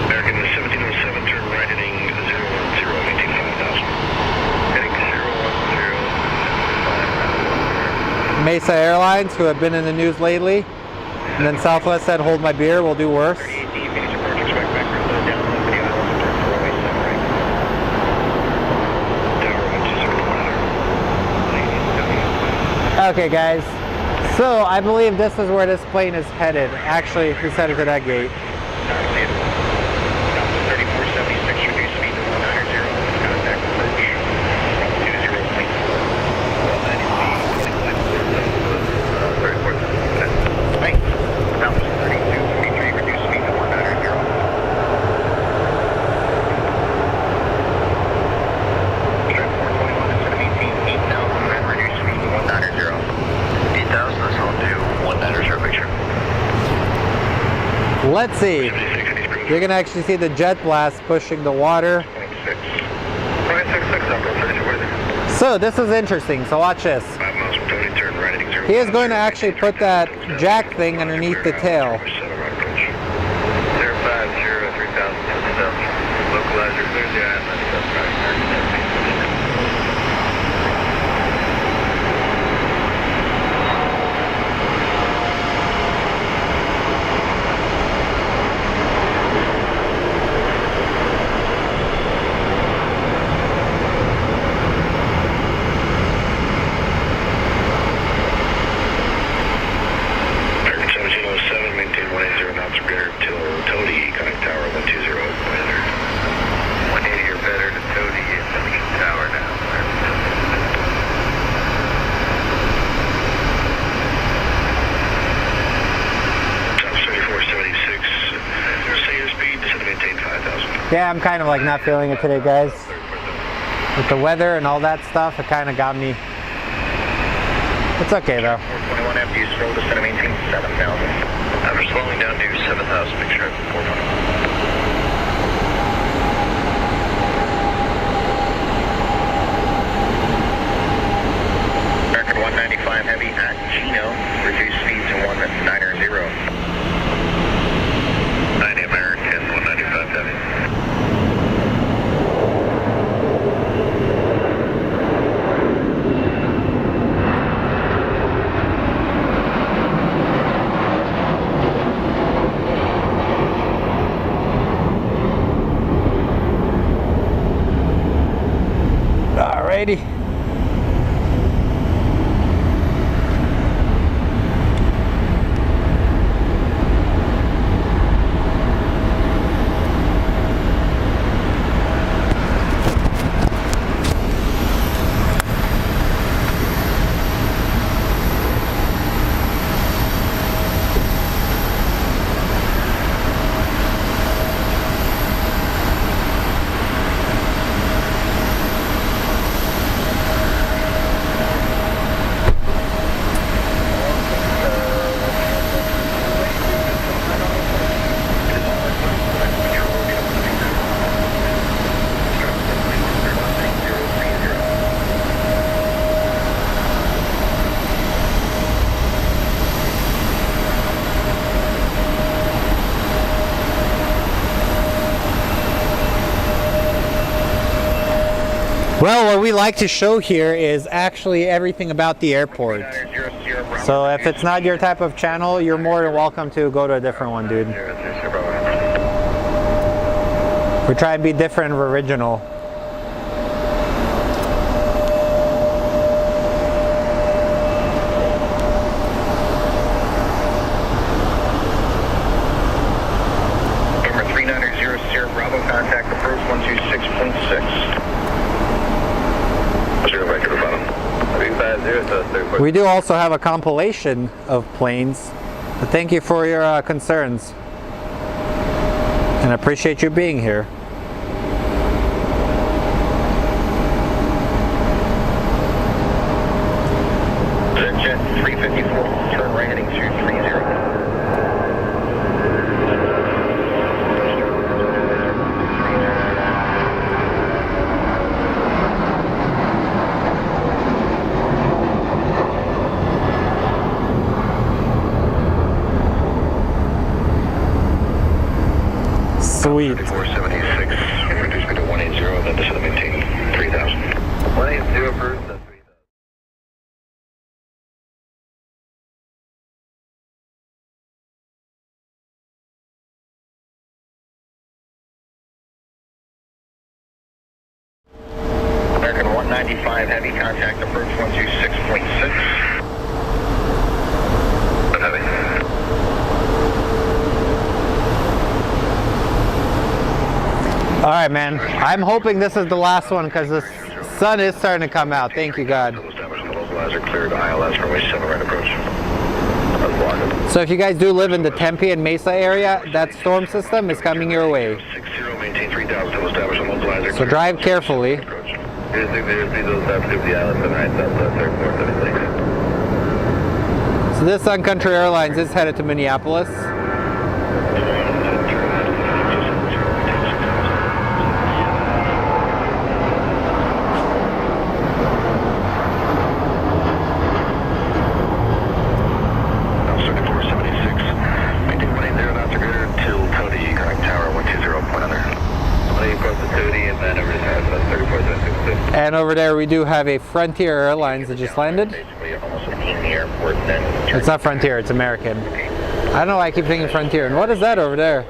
American 1707 Mesa Airlines, who have been in the news lately. And then Southwest said, hold my beer, we'll do worse. Okay guys, so I believe this is where this plane is headed. Actually, it's headed to that gate. 3476, reduce speed to 190, contact approach, 120 feet. Hey, Southwest 3243, reduce speed to 190. Strap 421 instead of 18, 8000, and reduce speed to 190. 8000, that's all due, 190 picture. Let's see. You're going to actually see the jet blast pushing the water. So this is interesting, so watch this. He is going to actually put that jack thing underneath the tail. 050, 3000, localizer, clear the island. Yeah, I'm kind of like not feeling it today, guys. With the weather and all that stuff, it kind of got me. It's okay though. 421 after you slow to center maintain 7,000. After slowing down to 7,000, make sure 421. American 195 heavy at Chino, reduce speed to 190. 90 American 195 heavy. Alrighty. Well, what we like to show here is actually everything about the airport. So if it's not your type of channel, you're more than welcome to go to a different one, dude. We try and be different and original. Number 3900 Bravo, contact approach 126.6. We do also have a compilation of planes, but thank you for your concerns, and I appreciate you being here. WestJet 354, turn right heading 230. Sweet. 476, reduce me to 180, then this will maintain 3,000. 180 approved. 95 heavy contact approach 126.6. Heavy. All right, man. I'm hoping this is the last one because the sun is starting to come out. Thank you, God. Cleared ILS runway 7 right approach. So if you guys do live in the Tempe and Mesa area, that storm system is coming your way. 60, maintain 3000 to establish a mobilizer. So drive carefully. So this Sun Country Airlines is headed to Minneapolis. And over there we do have a Frontier Airlines that just landed. It's not Frontier, it's American. I don't know why I keep thinking Frontier. And what is that over there?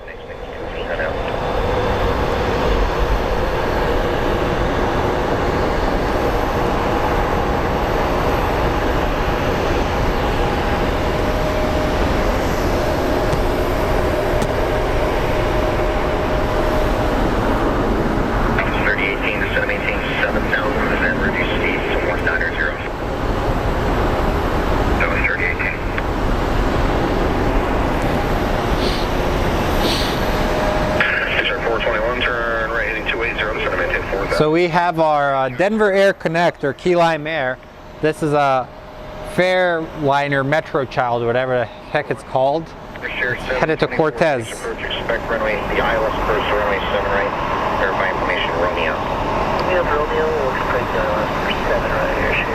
So we have our Denver Air Connect or Key Lime Air. This is a Fairliner Metro Child, whatever the heck it's called. Headed to Cortez. Expect runway, the ILS approach to runway 7 right. Verify information, Romeo. We have Romeo, we'll expect the ILS for 7 right here, share.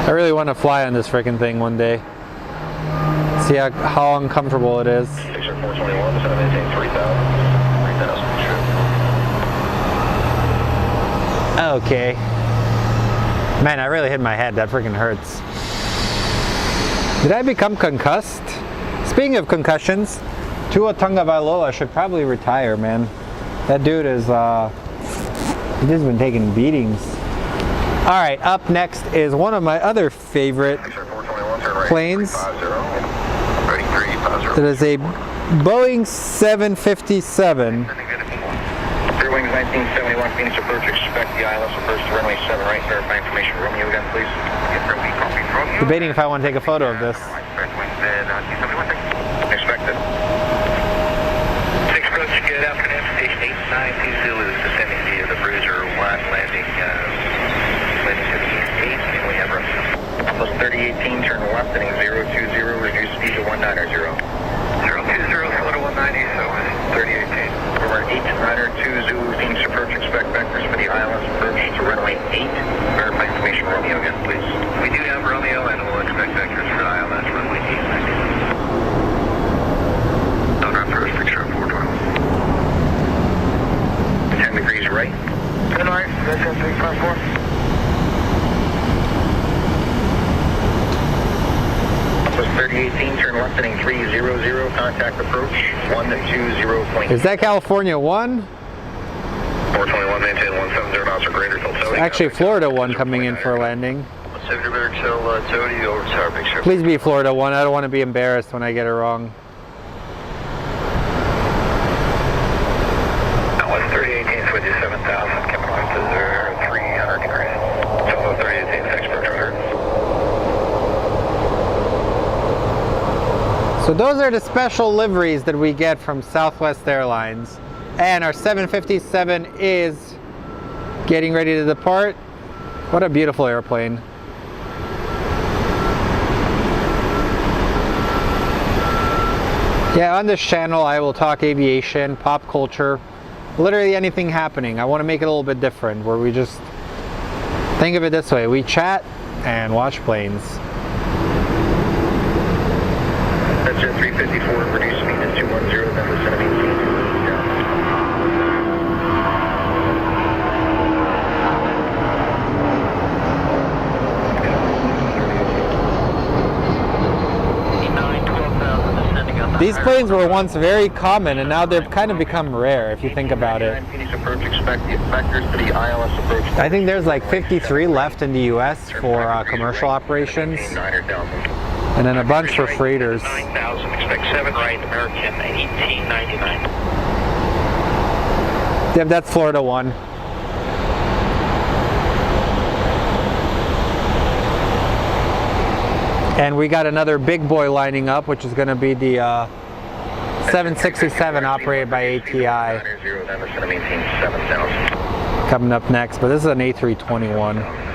I really want to fly on this freaking thing one day. See how uncomfortable it is. Picture 421, this is maintain 3000. Okay. Man, I really hit my head. That freaking hurts. Did I become concussed? Speaking of concussions, Tua Tagovailoa should probably retire, man. That dude is, he's just been taking beatings. All right, up next is one of my other favorite planes. It is a Boeing 757. 3 wings 1971, Phoenix approach, expect the ILS approach to runway 7 right, verify information, Romeo again, please. Debating if I want to take a photo of this. Expected. 6 approach, good afternoon, station 892 Zulu, descending via the Bruiser 1, landing to the east 8, and we have rough. Plus 3018, turn left, heading 020, reduce speed to 190. 020, slow to 190, so 3018. Over 892 Zulu, Phoenix approach, expect vectors for the ILS approach to runway 8, verify information, Romeo again, please. We do have Romeo, and we'll expect vectors for ILS runway 8. Don't approach, picture 412. 10 degrees right. Good night, Vector 354. Plus 3018, turn left, heading 300, contact approach 120. Is that California 1? 421, maintain 170 knots or greater till towing. Actually, Florida 1 coming in for a landing. 70 better till Tony over tower picture. Please be Florida 1. I don't want to be embarrassed when I get it wrong. West 3018 with you 7,000, coming left to 300 degrees. Total 3018, thanks for driver. So those are the special liveries that we get from Southwest Airlines. And our 757 is getting ready to depart. What a beautiful airplane. Yeah, on this channel I will talk aviation, pop culture, literally anything happening. I want to make it a little bit different, where we just think of it this way. We chat and watch planes. WestJet 354, reduce speed to 210, then descend to 18. These planes were once very common, and now they've kind of become rare, if you think about it. Phoenix approach, expect the effectors to the ILS approach. I think there's like 53 left in the U.S. for commercial operations, and then a bunch for freighters. 9,000, expect 7 right, American 1899. Yep, that's Florida 1. And we got another big boy lining up, which is going to be the 767 operated by ATI. Coming up next, but this is an A321.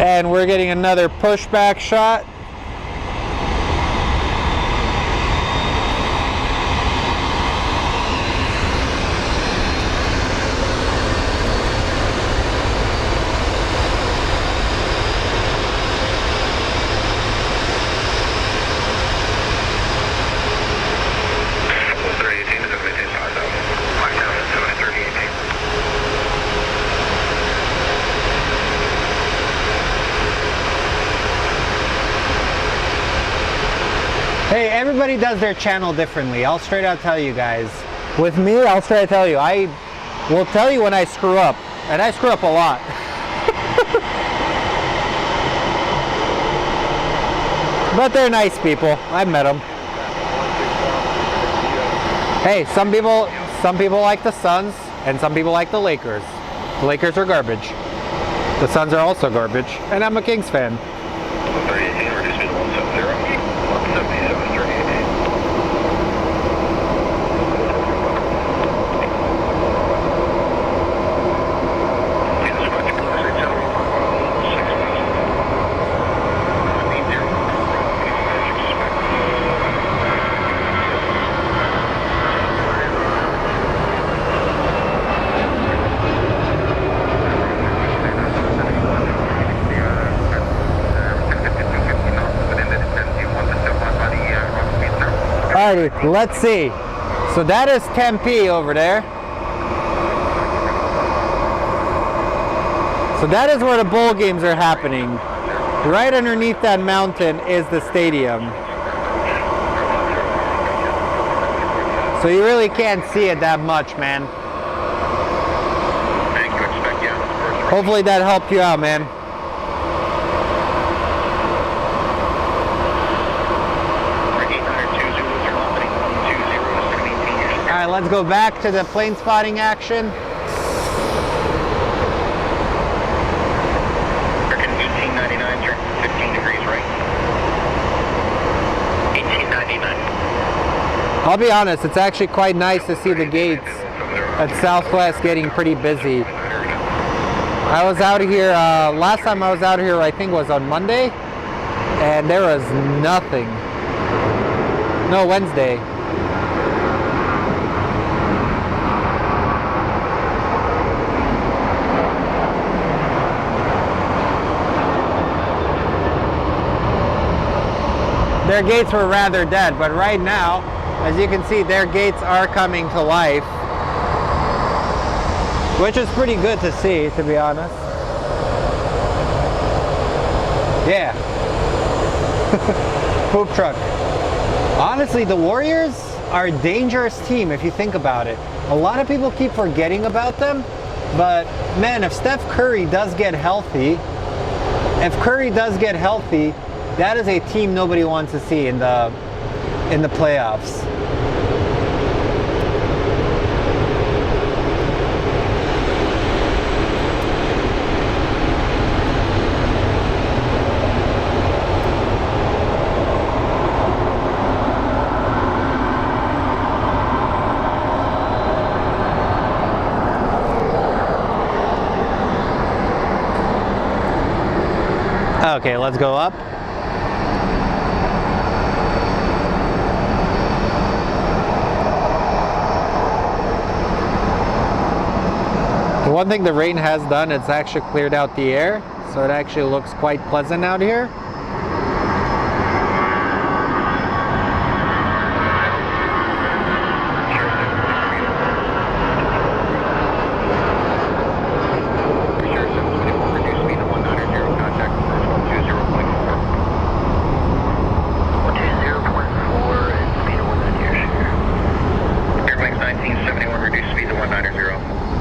And we're getting another pushback shot. Hey, everybody does their channel differently. I'll straight out tell you guys. With me, I'll straight out tell you. I will tell you when I screw up. And I screw up a lot. But they're nice people. I've met them. Hey, some people like the Suns, and some people like the Lakers. The Lakers are garbage. The Suns are also garbage. And I'm a Kings fan. Alrighty, let's see. So that is Tempe over there. So that is where the bowl games are happening. Right underneath that mountain is the stadium. So you really can't see it that much, man. Hopefully that helped you out, man. Alright, let's go back to the plane spotting action. American 1899, turn 15 degrees right. 1899. I'll be honest, it's actually quite nice to see the gates at Southwest getting pretty busy. I was out here, last time I was out here I think was on Monday, and there was nothing. No, Wednesday. Their gates were rather dead, but right now, as you can see, their gates are coming to life, which is pretty good to see, to be honest. Yeah. Poop truck. Honestly, the Warriors are a dangerous team if you think about it. A lot of people keep forgetting about them, but man, if Steph Curry does get healthy, that is a team nobody wants to see in the playoffs. Okay, let's go up. one thing the rain has done, it's actually cleared out the air, so it actually looks quite pleasant out here.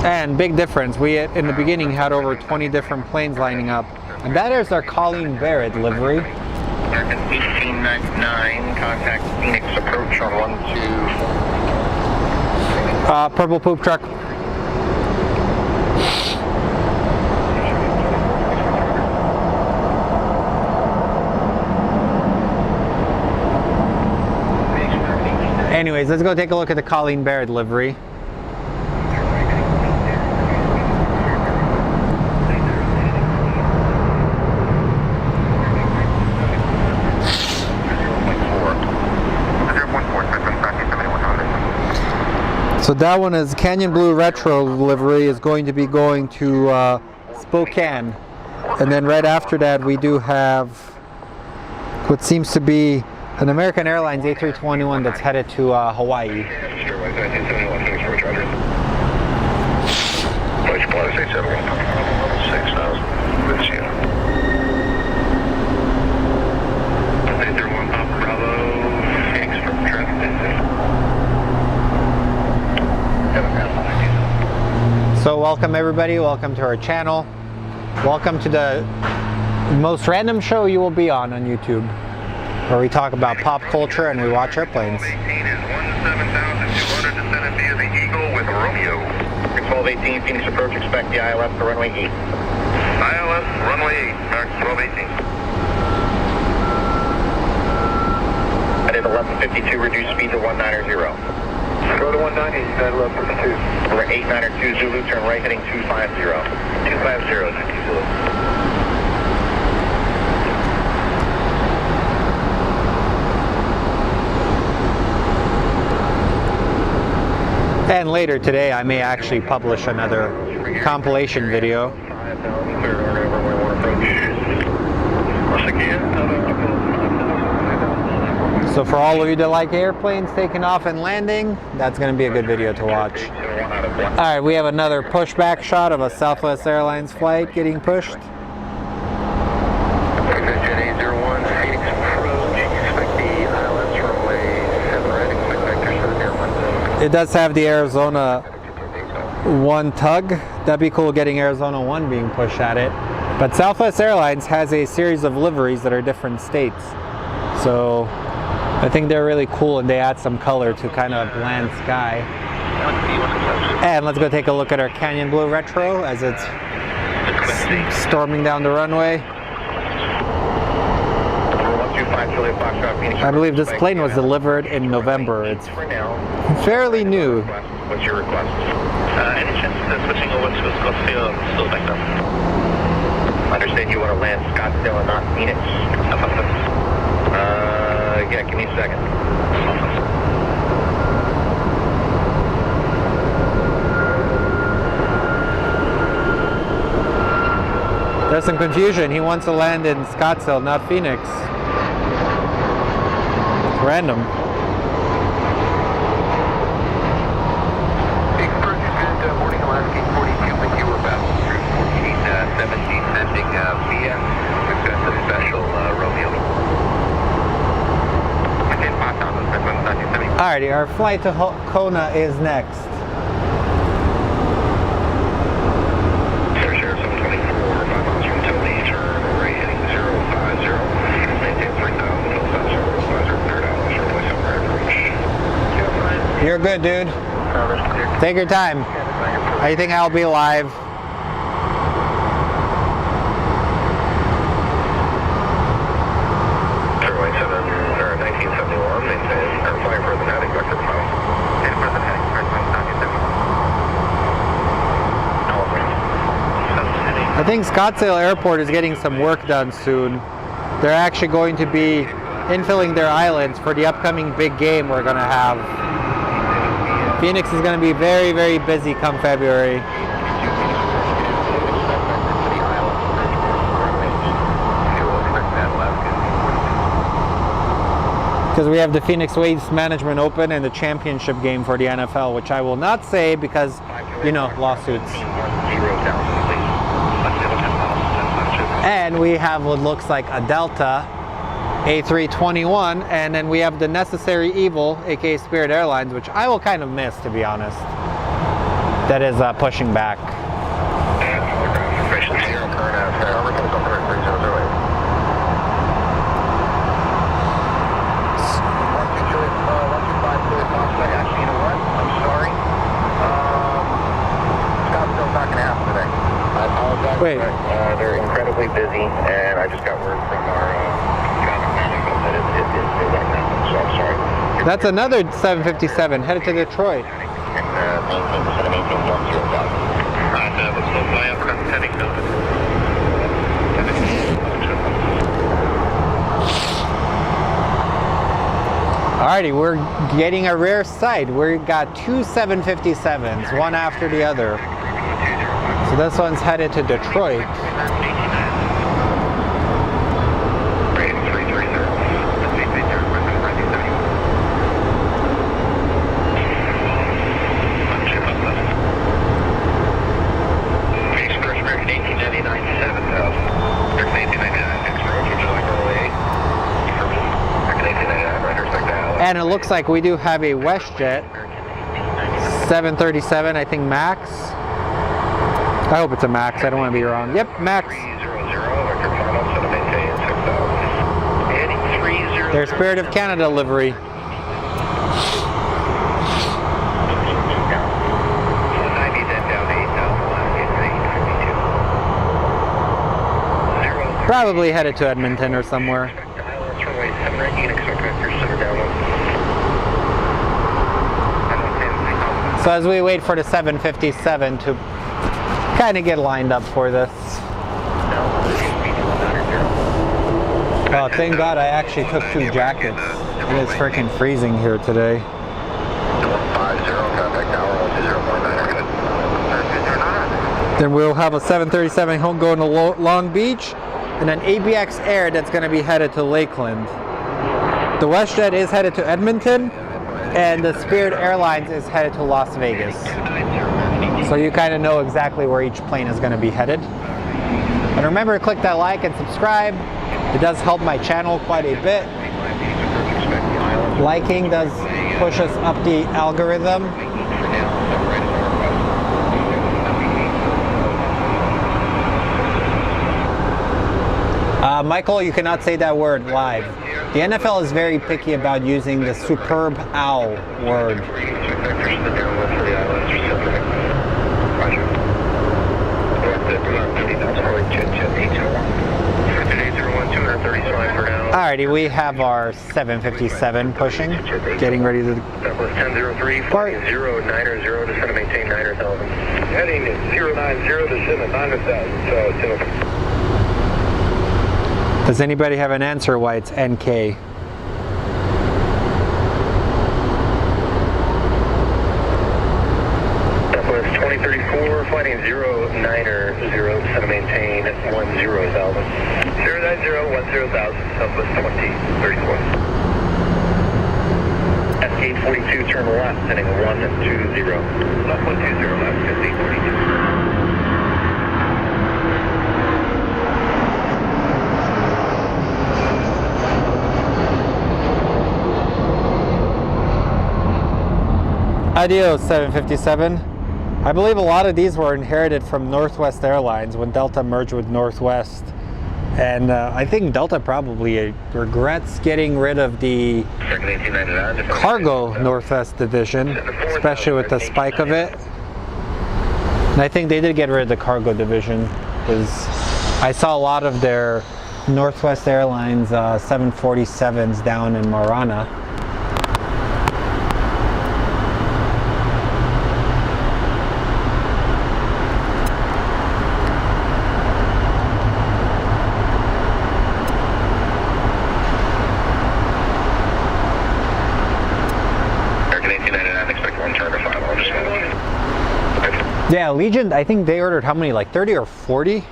And big difference, we in the beginning had over 20 different planes lining up. And that is our Colleen Barrett livery. American 1899, contact Phoenix approach on 12. Purple poop truck. Anyways, let's go take a look at the Colleen Barrett livery. So that one is Canyon Blue Retro livery, is going to be going to Spokane. And then right after that we do have what seems to be an American Airlines A321 that's headed to Hawaii. So welcome everybody, welcome to our channel. Welcome to the most random show you will be on YouTube, where we talk about pop culture and we watch airplanes. 1218 Phoenix approach, expect the ILS for runway 8. ILS, runway 8, Max 1218. I did 1152, reduce speed to 190. Go to 190, you got 1152. We're 892 Zulu, turn right heading 250. 250, 90 Zulu. And later today I may actually publish another compilation video. So for all of you that like airplanes taking off and landing, that's going to be a good video to watch. Alright, we have another pushback shot of a Southwest Airlines flight getting pushed. It does have the Arizona 1 tug. That'd be cool getting Arizona 1 being pushed at it. But Southwest Airlines has a series of liveries that are different states. So I think they're really cool and they add some color to kind of bland sky. And let's go take a look at our Canyon Blue Retro as it's storming down the runway. I believe this plane was delivered in November. It's fairly new. What's your request? Any chance of switching over to Scottsdale? Still back up. Understand you want to land Scottsdale and not Phoenix. Yeah, give me a second. There's some confusion. He wants to land in Scottsdale, not Phoenix. It's random. Morning, Alaska 42, with you were about through 1417, sending via. We've got the special Romeo. Alrighty, our flight to Kona is next. Sir, Share 724, 5 miles from Tony, turn right heading 050, maintain 3000, You're good, dude. Take your time. I think I'll be live. I think Scottsdale Airport is getting some work done soon. They're actually going to be infilling their islands for the upcoming big game we're going to have. Phoenix is going to be very, very busy come February. because we have the Phoenix Waste Management Open and the championship game for the NFL, which I will not say because, you know, lawsuits. And we have what looks like a Delta A321, and then we have the Necessary Evil, aka Spirit Airlines, which I will kind of miss, to be honest. That is pushing back. Wait. They're incredibly busy, and I just got word from our traffic management that it went down, so I'm sorry. That's another 757 headed to Detroit. And maintain 10,000. Alright, that was the fly aircraft heading down. Alrighty, we're getting a rare sight. We've got two 757s, one after the other. So this one's headed to Detroit. And it looks like we do have a WestJet 737, I think Max. I hope it's a Max, I don't want to be wrong. Yep, Max. Their Spirit of Canada livery. Probably headed to Edmonton or somewhere. So as we wait for the 757 to kind of get lined up for this. Oh, thank God I actually took 2 jackets. It is freaking freezing here today. Then we'll have a 737 home going to Long Beach, and then ABX Air that's going to be headed to Lakeland. The WestJet is headed to Edmonton, and the Spirit Airlines is headed to Las Vegas. So you kind of know exactly where each plane is going to be headed. And remember to click that like and subscribe. It does help my channel quite a bit. Liking does push us up the algorithm. Michael, you cannot say that word live. The NFL is very picky about using the superb owl word. Alrighty, we have our 757 pushing, getting ready to depart. 090 to send to maintain 9,000. Heading 090 to send to 9,000. Does anybody have an answer why it's NK? Southwest 2034, flighting 090, send to maintain 10,000. 090, 10,000, Southwest 2034. Escape 42, turn left, heading 120. Left 120, left 1542. Adios, 757. I believe a lot of these were inherited from Northwest Airlines when Delta merged with Northwest. And I think Delta probably regrets getting rid of the cargo Northwest division, especially with the spike of it. And I think they did get rid of the cargo division because I saw a lot of their Northwest Airlines 747s down in Marana. Yeah, Legion, I think they ordered how many, like 30 or 40?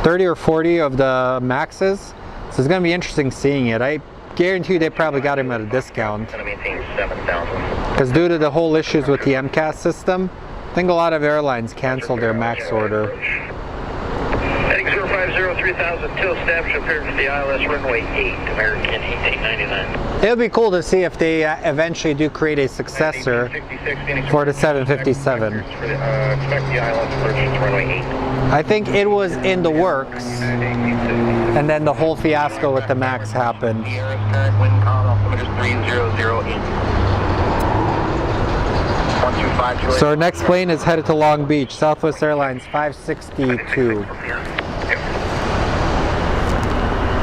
30 or 40 of the Maxes. So it's going to be interesting seeing it. I guarantee you they probably got him at a discount. Going to maintain 7,000. Because due to the whole issues with the MCAS system, I think a lot of airlines canceled their MAX order. Heading 050, 3000, till established, appeared for the ILS runway 8, American 8899. It would be cool to see if they eventually do create a successor for the 757. Expect the ILS approach runway 8. I think it was in the works, and then the whole fiasco with the MAX happened. Current wind calm altimeter 3008. So our next plane is headed to Long Beach, Southwest Airlines 562.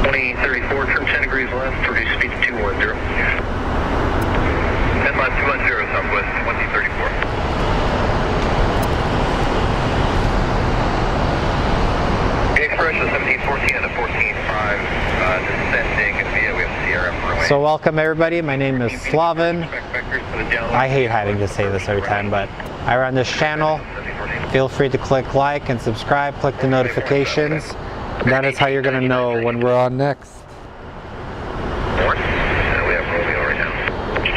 2034, trim 10 degrees left, reduce speed to 210. Headline 210, Southwest 2034. Express the 1714 and the 14.5, descending via we have CRM runway. So welcome everybody, my name is Slaven. I hate having to say this every time, but I run this channel. Feel free to click like and subscribe, click the notifications. That is how you're going to know when we're on next. North, we have Romeo right now.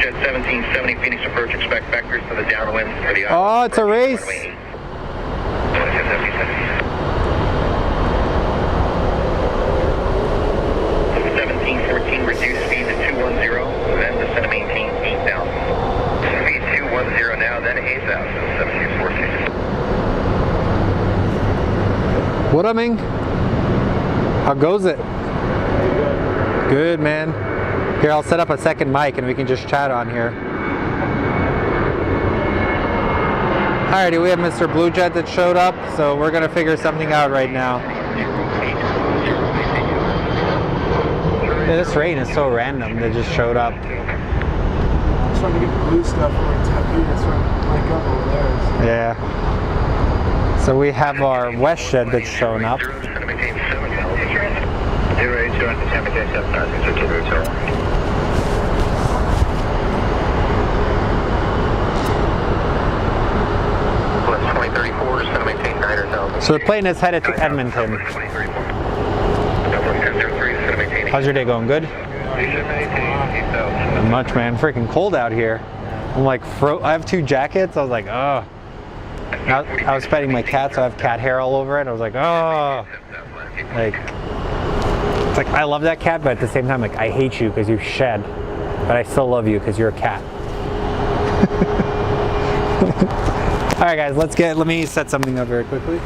Jet 1770 Phoenix approach, expect vectors to the downwind for the Oh, it's a race. 1714, reduce speed to 210, then descend to maintain 8,000. Speed 210 now, then 8,000, 1714. What up, Ming? How goes it? Good, man. Here, I'll set up a second mic and we can just chat on here. Alrighty, we have Mr. Blue Jet that showed up, so we're gonna figure something out right now. Yeah, this rain is so random. They just showed up. I'm trying to get the blue stuff over Tempe. It's trying to link up over there. So. Yeah. So we have our WestJet that's showing up. So the plane is headed to Edmonton. How's your day going? Good? Not much, man. Freaking cold out here. I'm like, I have 2 jackets. I was like, oh. I was petting my cat, so I have cat hair all over it. I was like, oh. Like, it's like, I love that cat, but at the same time, like, I hate you because you shed. But I still love you because you're a cat. All right, guys, let me set something up very quickly.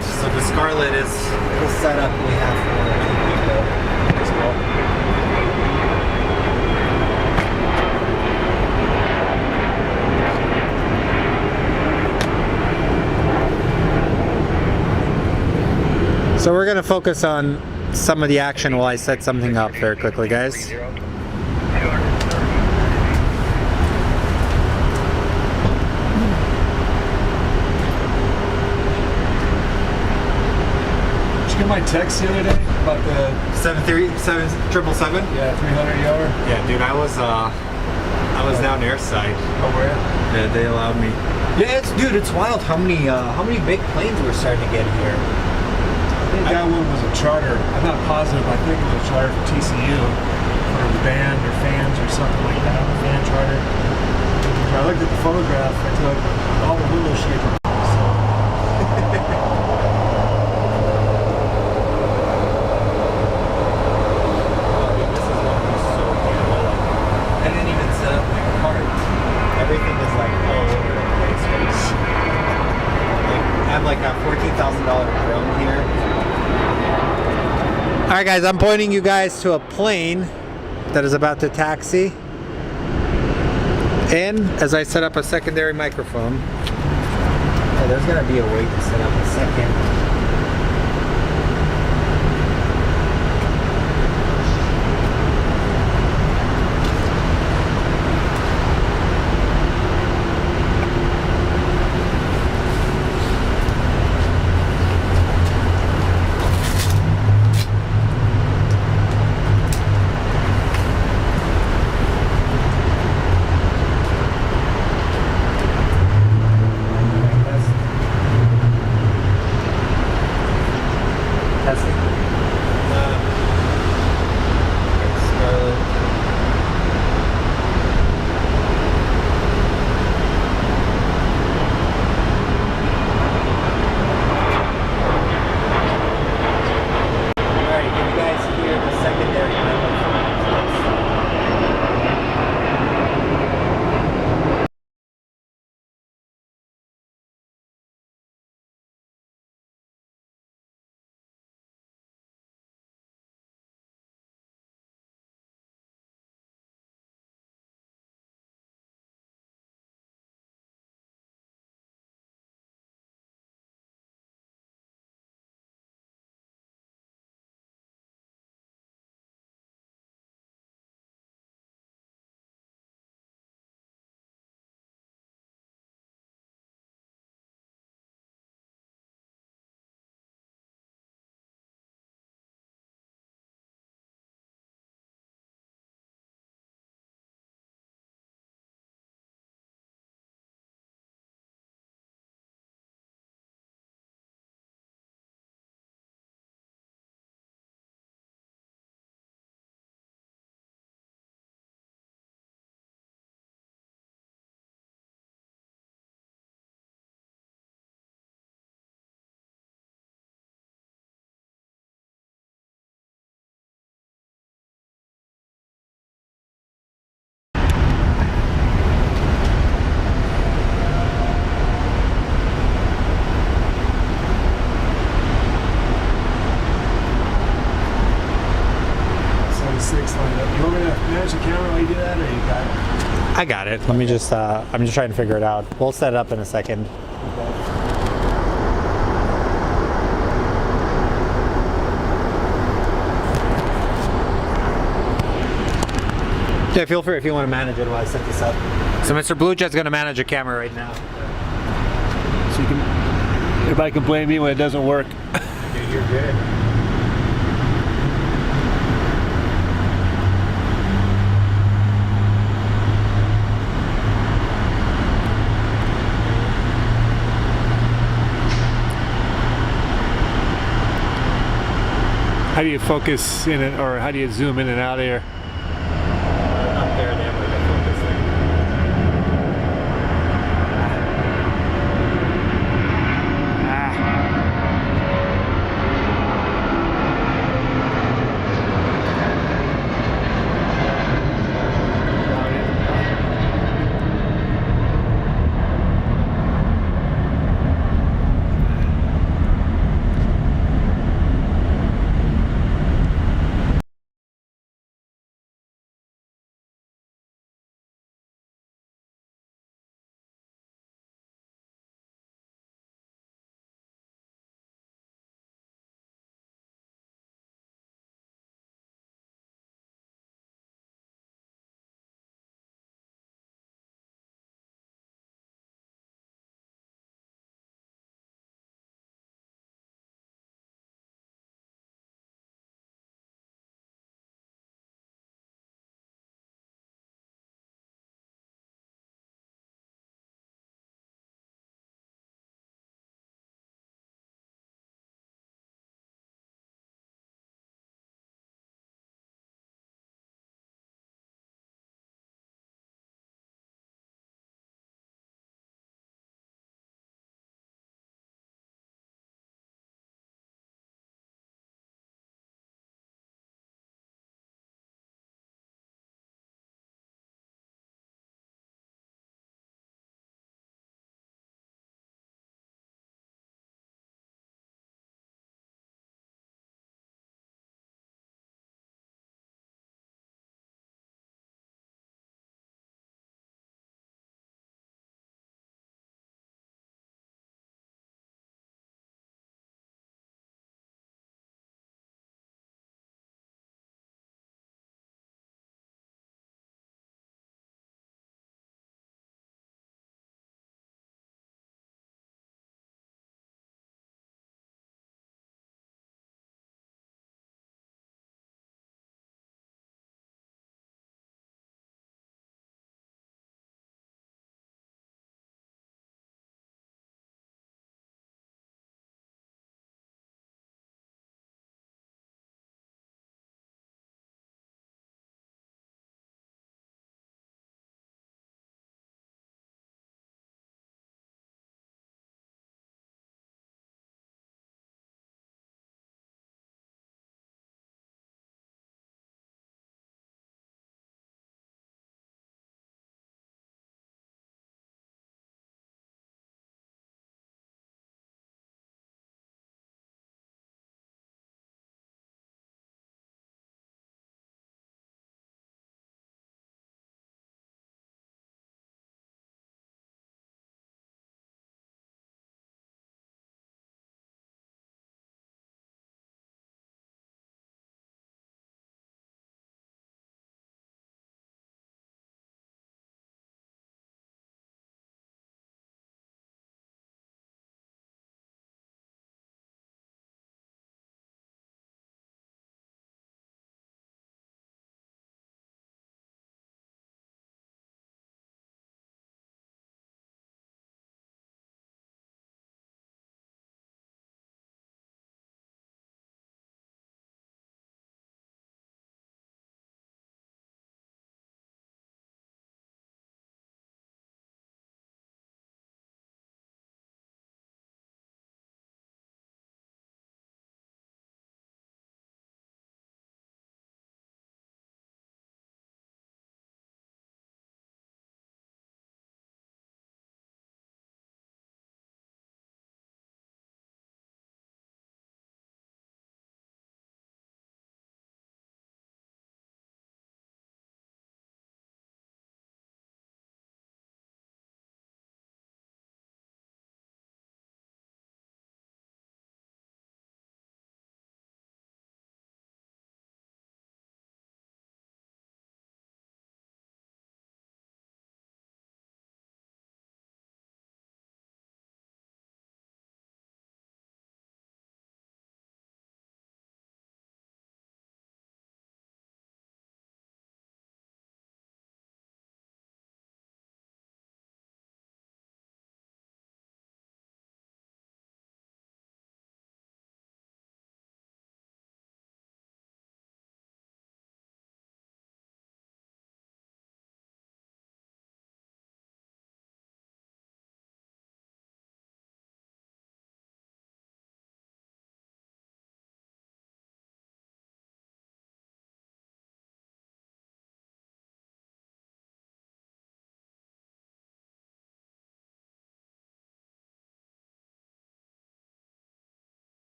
So the Scarlet is the setup we have for people as well. So we're going to focus on some of the action while I set something up very quickly, guys. My text the other day about the 737? yeah 300 hour. Yeah, dude, I was down airside. Oh, where? Yeah, they allowed me. Yeah, it's wild how many big planes we're starting to get here. I think that one was a charter. I'm not positive. I think it was a charter for TCU for the band or fans or something like that. A fan charter. When I looked at the photograph, I took all the window shapers. Everything is like all over the place. I have like a $14,000 drone here. All right, guys, I'm pointing you guys to a plane that is about to taxi. And as I set up a secondary microphone, there's gonna be a way to set up a second. Testing. Scarlet. Alright, can you guys hear the secondary microphone? You want me to manage the camera while you do that, or you got it? I got it. Let me just, I'm just trying to figure it out. We'll set it up in a second. Yeah, feel free if you want to manage it while I set this up. So Mr. Blue Jet's going to manage a camera right now. So you can, everybody can blame me when it doesn't work. Dude, you're good. How do you focus in it, or how do you zoom in and out of here? Up there, they have like a focus thing.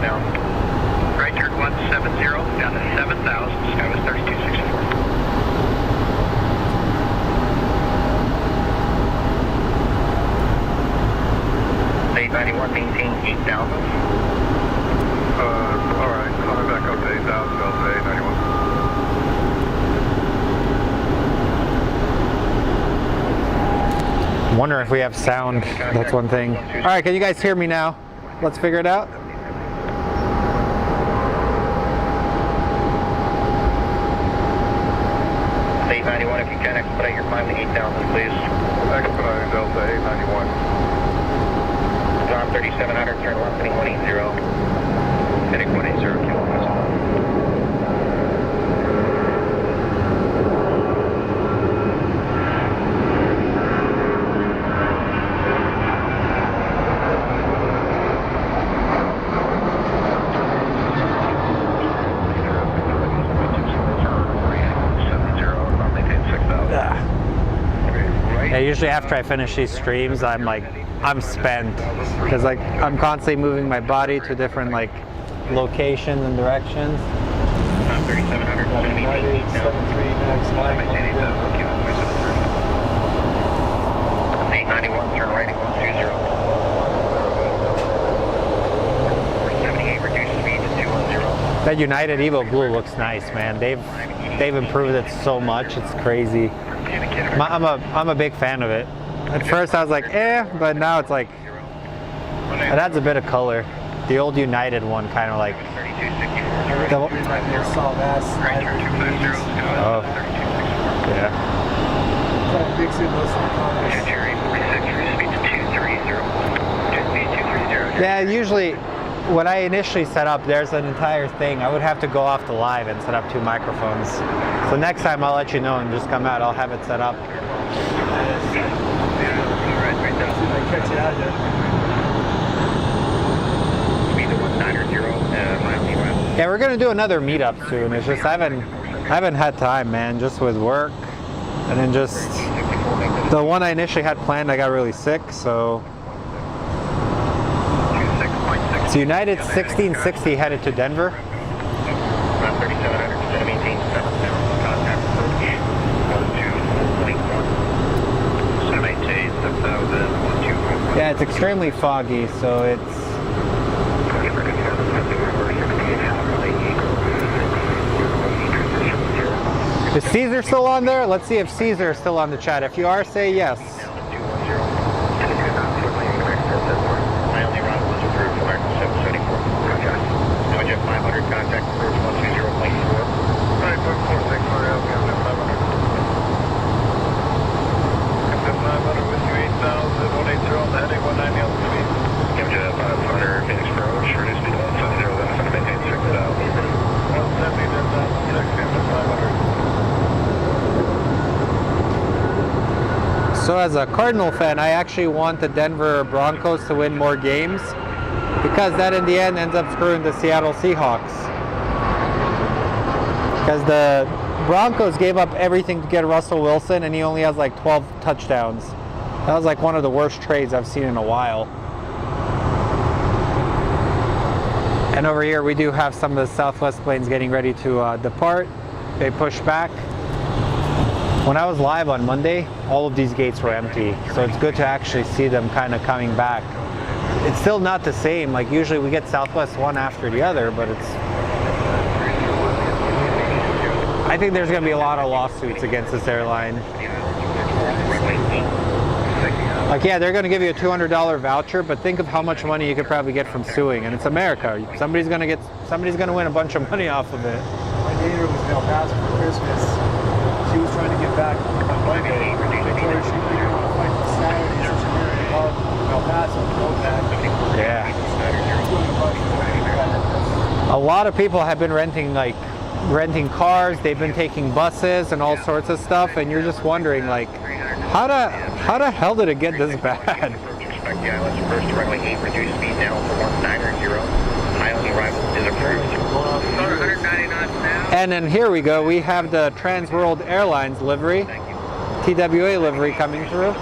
down. Right turn 170 down to 7,000. Sky was 3264. 891, maintain 8,000. Alright, coming back up to 8,000, Delta 891. Wonder if we have sound. That's one thing. All right, can you guys hear me now? Let's figure it out. If you can expedite your climb to 8,000, please. Expediting Delta 891. John 3700, turn left, heading 180. Heading 180 kilometers. Yeah, usually after I finish these streams, I'm spent because like I'm constantly moving my body to different like locations and directions. 3700, 891, turn right at 120. 478, reduce speed to 210. That United Evo glue looks nice, man. They've improved it so much. It's crazy. I'm a big fan of it. At first I was like, but now it's like, it adds a bit of color. The old United one kind of like, oh, yeah. Yeah, usually when I initially set up, there's an entire thing. I would have to go off the live and set up 2 microphones. So next time I'll let you know and just come out. I'll have it set up. Yeah, we're gonna do another meetup soon. It's just I haven't had time, man. Just with work, and then just the one I initially had planned, I got really sick, so. So United 1660 headed to Denver. Yeah, it's extremely foggy, so it's. Is Caesar still on there? Let's see if Caesar is still on the chat. If you are, say yes. Contact approach 120.4. Right, 446, sorry, I'll be on that 500. If 500 with you, 8,000, 180 on the heading, 190 on the speed. Give you 500, Phoenix approach, reduce speed to 170, then it's going to maintain 6,000. 170, then 160, 500. So as a Cardinal fan, I actually want the Denver Broncos to win more games, because that in the end ends up screwing the Seattle Seahawks. Because the Broncos gave up everything to get Russell Wilson and he only has like 12 touchdowns. That was like one of the worst trades I've seen in a while. And over here we do have some of the Southwest planes getting ready to depart. They push back. When I was live on Monday, all of these gates were empty. So it's good to actually see them kind of coming back. It's still not the same. Like usually we get Southwest one after the other, but it's. I think there's going to be a lot of lawsuits against this airline. Like, yeah, they're going to give you a $200 voucher, but think of how much money you could probably get from suing. And it's America. Somebody's going to win a bunch of money off of it. My neighbor was in El Paso for Christmas. She was trying to get back on Monday. They told her she didn't want to fight till Saturday, so she married a car from El Paso to go back. Yeah. A lot of people have been renting cars, they've been taking buses and all sorts of stuff, and you're just wondering like, how the hell did it get this bad? Expect the islands first runway 8, reduce speed now to 190. Island arrival is approved. 190 knots now. And then here we go, we have the Trans World Airlines livery, TWA livery coming through.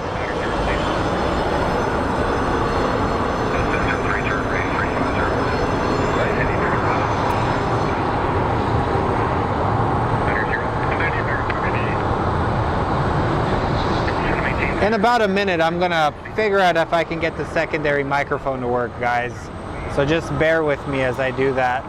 In about a minute, I'm gonna figure out if I can get the secondary microphone to work, guys. So just bear with me as I do that.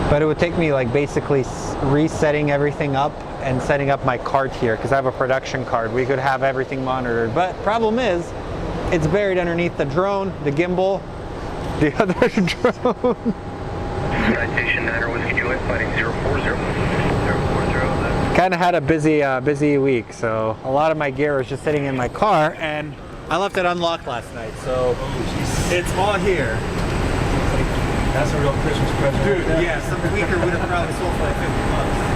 But it would take me like basically resetting everything up and setting up my cart here because I have a production card. We could have everything monitored. But problem is, it's buried underneath the drone, the gimbal, the other drone. Citation 9 Whiskey Juliet, fighting 040. Kind of had a busy week, so a lot of my gear was just sitting in my car, and I left it unlocked last night, so it's all here. That's a real Christmas present. Dude, yeah, some weaker would have probably sold for like $50.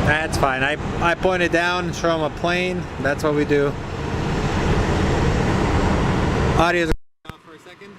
That's fine. I pointed down and show them a plane. That's what we do. Audio's off for a second.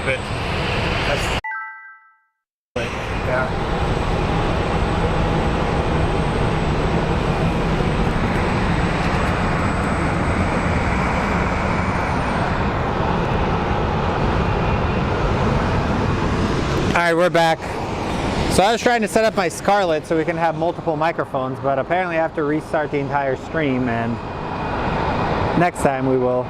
stupid. That's yeah. All right, we're back. So I was trying to set up my Scarlett so we can have multiple microphones, but apparently I have to restart the entire stream, and next time we will.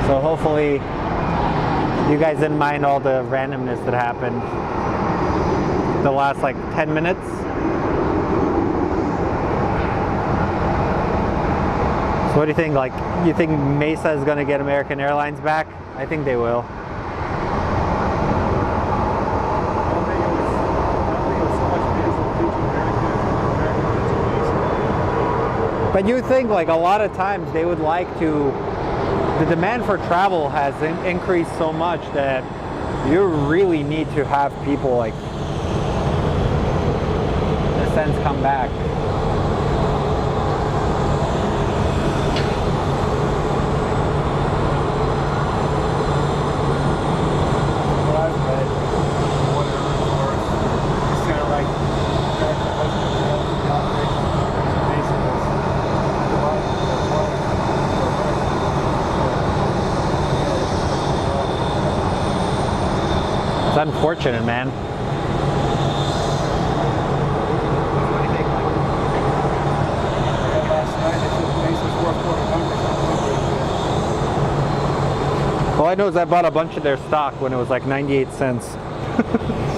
So hopefully you guys didn't mind all the randomness that happened the last like 10 minutes. So what do you think? Like, you think Mesa is going to get American Airlines back? I think they will. But you think like a lot of times they would like to, the demand for travel has increased so much that you really need to have people like, in a sense, come back. It's unfortunate, man. All I know is I bought a bunch of their stock when it was like 98 cents.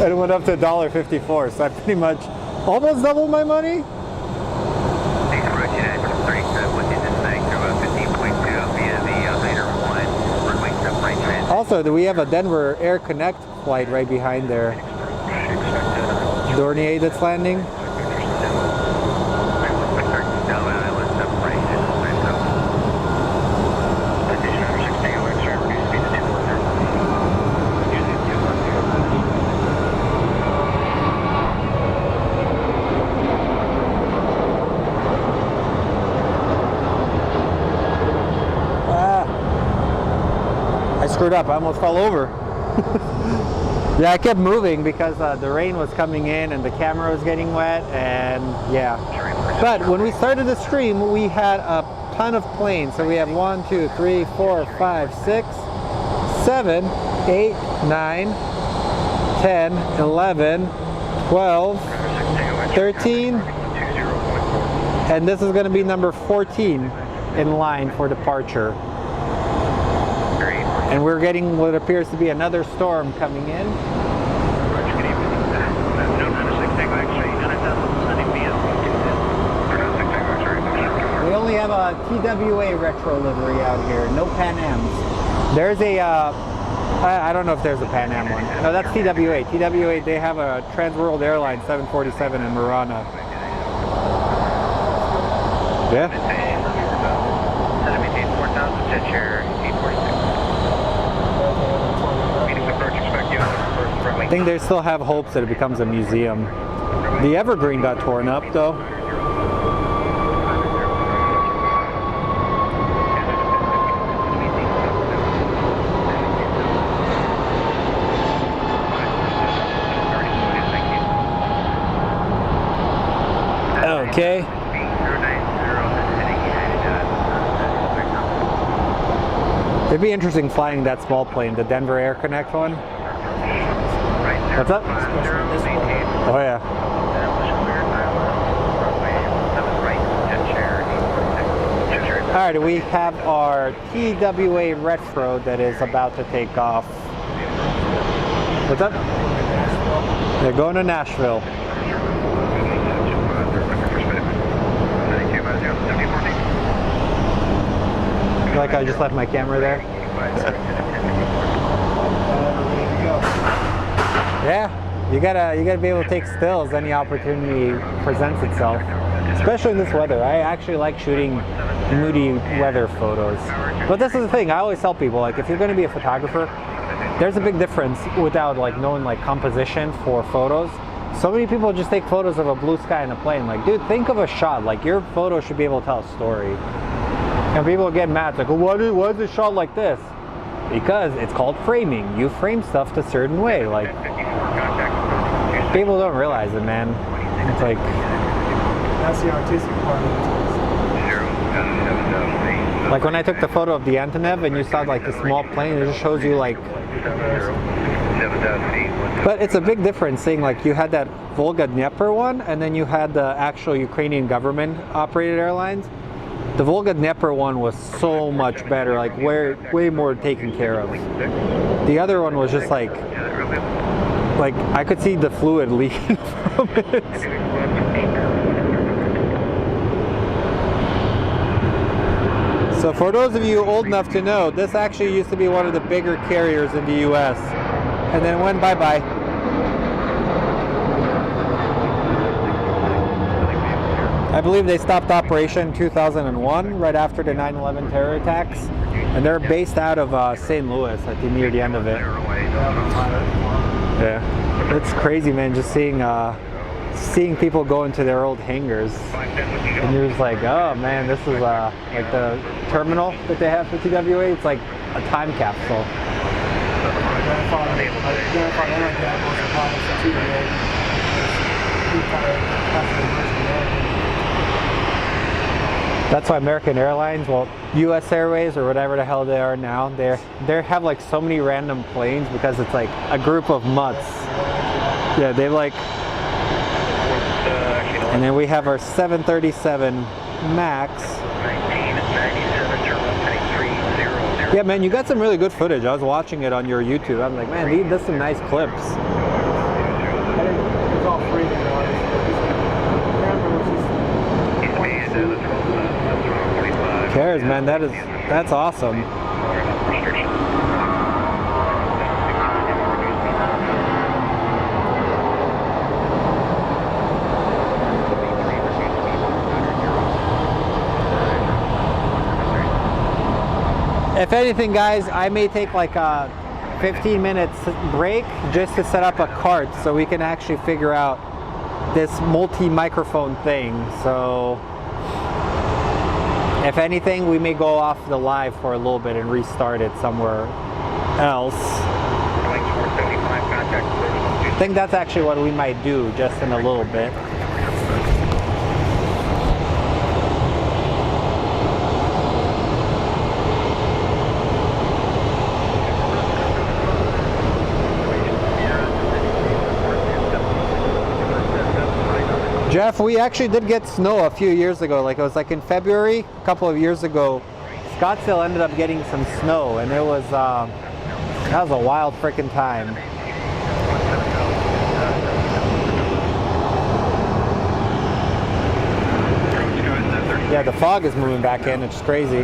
And it went up to $1.54, so I pretty much almost doubled my money. Also, do we have a Denver Air Connect flight right behind there? Dornier that's landing. I screwed up, I almost fell over. Yeah, I kept moving because the rain was coming in and the camera was getting wet, and yeah. But when we started the stream, we had a ton of planes. So we have 1, 2, 3, 4, 5, 6, 7, 8, 9, 10, 11, 12, 13, and this is going to be number 14 in line for departure. And we're getting what appears to be another storm coming in. We only have a TWA retro livery out here, no Pan Ams. There's a, I don't know if there's a Pan Am one. No, that's TWA. TWA, they have a Trans World Airlines 747 in Marana. Yeah? I think they still have hopes that it becomes a museum. The Evergreen got torn up though. Okay. It'd be interesting flying that small plane, the Denver Air Connect one. What's up? Oh yeah. Alright, we have our TWA retro that is about to take off. What's up? They're going to Nashville. I feel like I just left my camera there. Yeah, you gotta be able to take stills any opportunity presents itself, especially in this weather. I actually like shooting moody weather photos. But this is the thing, I always tell people, like, if you're going to be a photographer, there's a big difference without like knowing like composition for photos. So many people just take photos of a blue sky and a plane. Like, dude, think of a shot. Like, your photo should be able to tell a story. And people get mad, it's like, well, why is it shot like this? Because it's called framing. You frame stuff a certain way. Like, people don't realize it, man. It's like, That's the artistic part of it. like when I took the photo of the Antonov and you saw like the small plane, it just shows you like. But it's a big difference seeing like you had that Volga Dnieper one and then you had the actual Ukrainian government operated airlines. The Volga Dnieper one was so much better, like way more taken care of. The other one was just like I could see the fluid leaking from it. So for those of you old enough to know, this actually used to be one of the bigger carriers in the US and then went bye-bye. I believe they stopped operation in 2001, right after the 9/11 terror attacks, and they're based out of St. Louis, I think, near the end of it. Yeah, it's crazy, man, just seeing people go into their old hangars, and you're just like, oh man, this is like the terminal that they have for TWA. It's like a time capsule. That's why American Airlines, well, US Airways or whatever the hell they are now, they have like so many random planes because it's like a group of mutts. Yeah, they like, and then we have our 737 Max. Yeah, man, you got some really good footage. I was watching it on your YouTube. I was like, man, he does some nice clips. It's all free. Who cares, man? That's awesome. If anything, guys, I may take like a 15 minutes break just to set up a cart so we can actually figure out this multi-microphone thing. So if anything, we may go off the live for a little bit and restart it somewhere else. I think that's actually what we might do just in a little bit. Jeff, we actually did get snow a few years ago. Like it was like in February, a couple of years ago. Scottsdale ended up getting some snow, and it was that was a wild freaking time. Yeah, the fog is moving back in. It's crazy.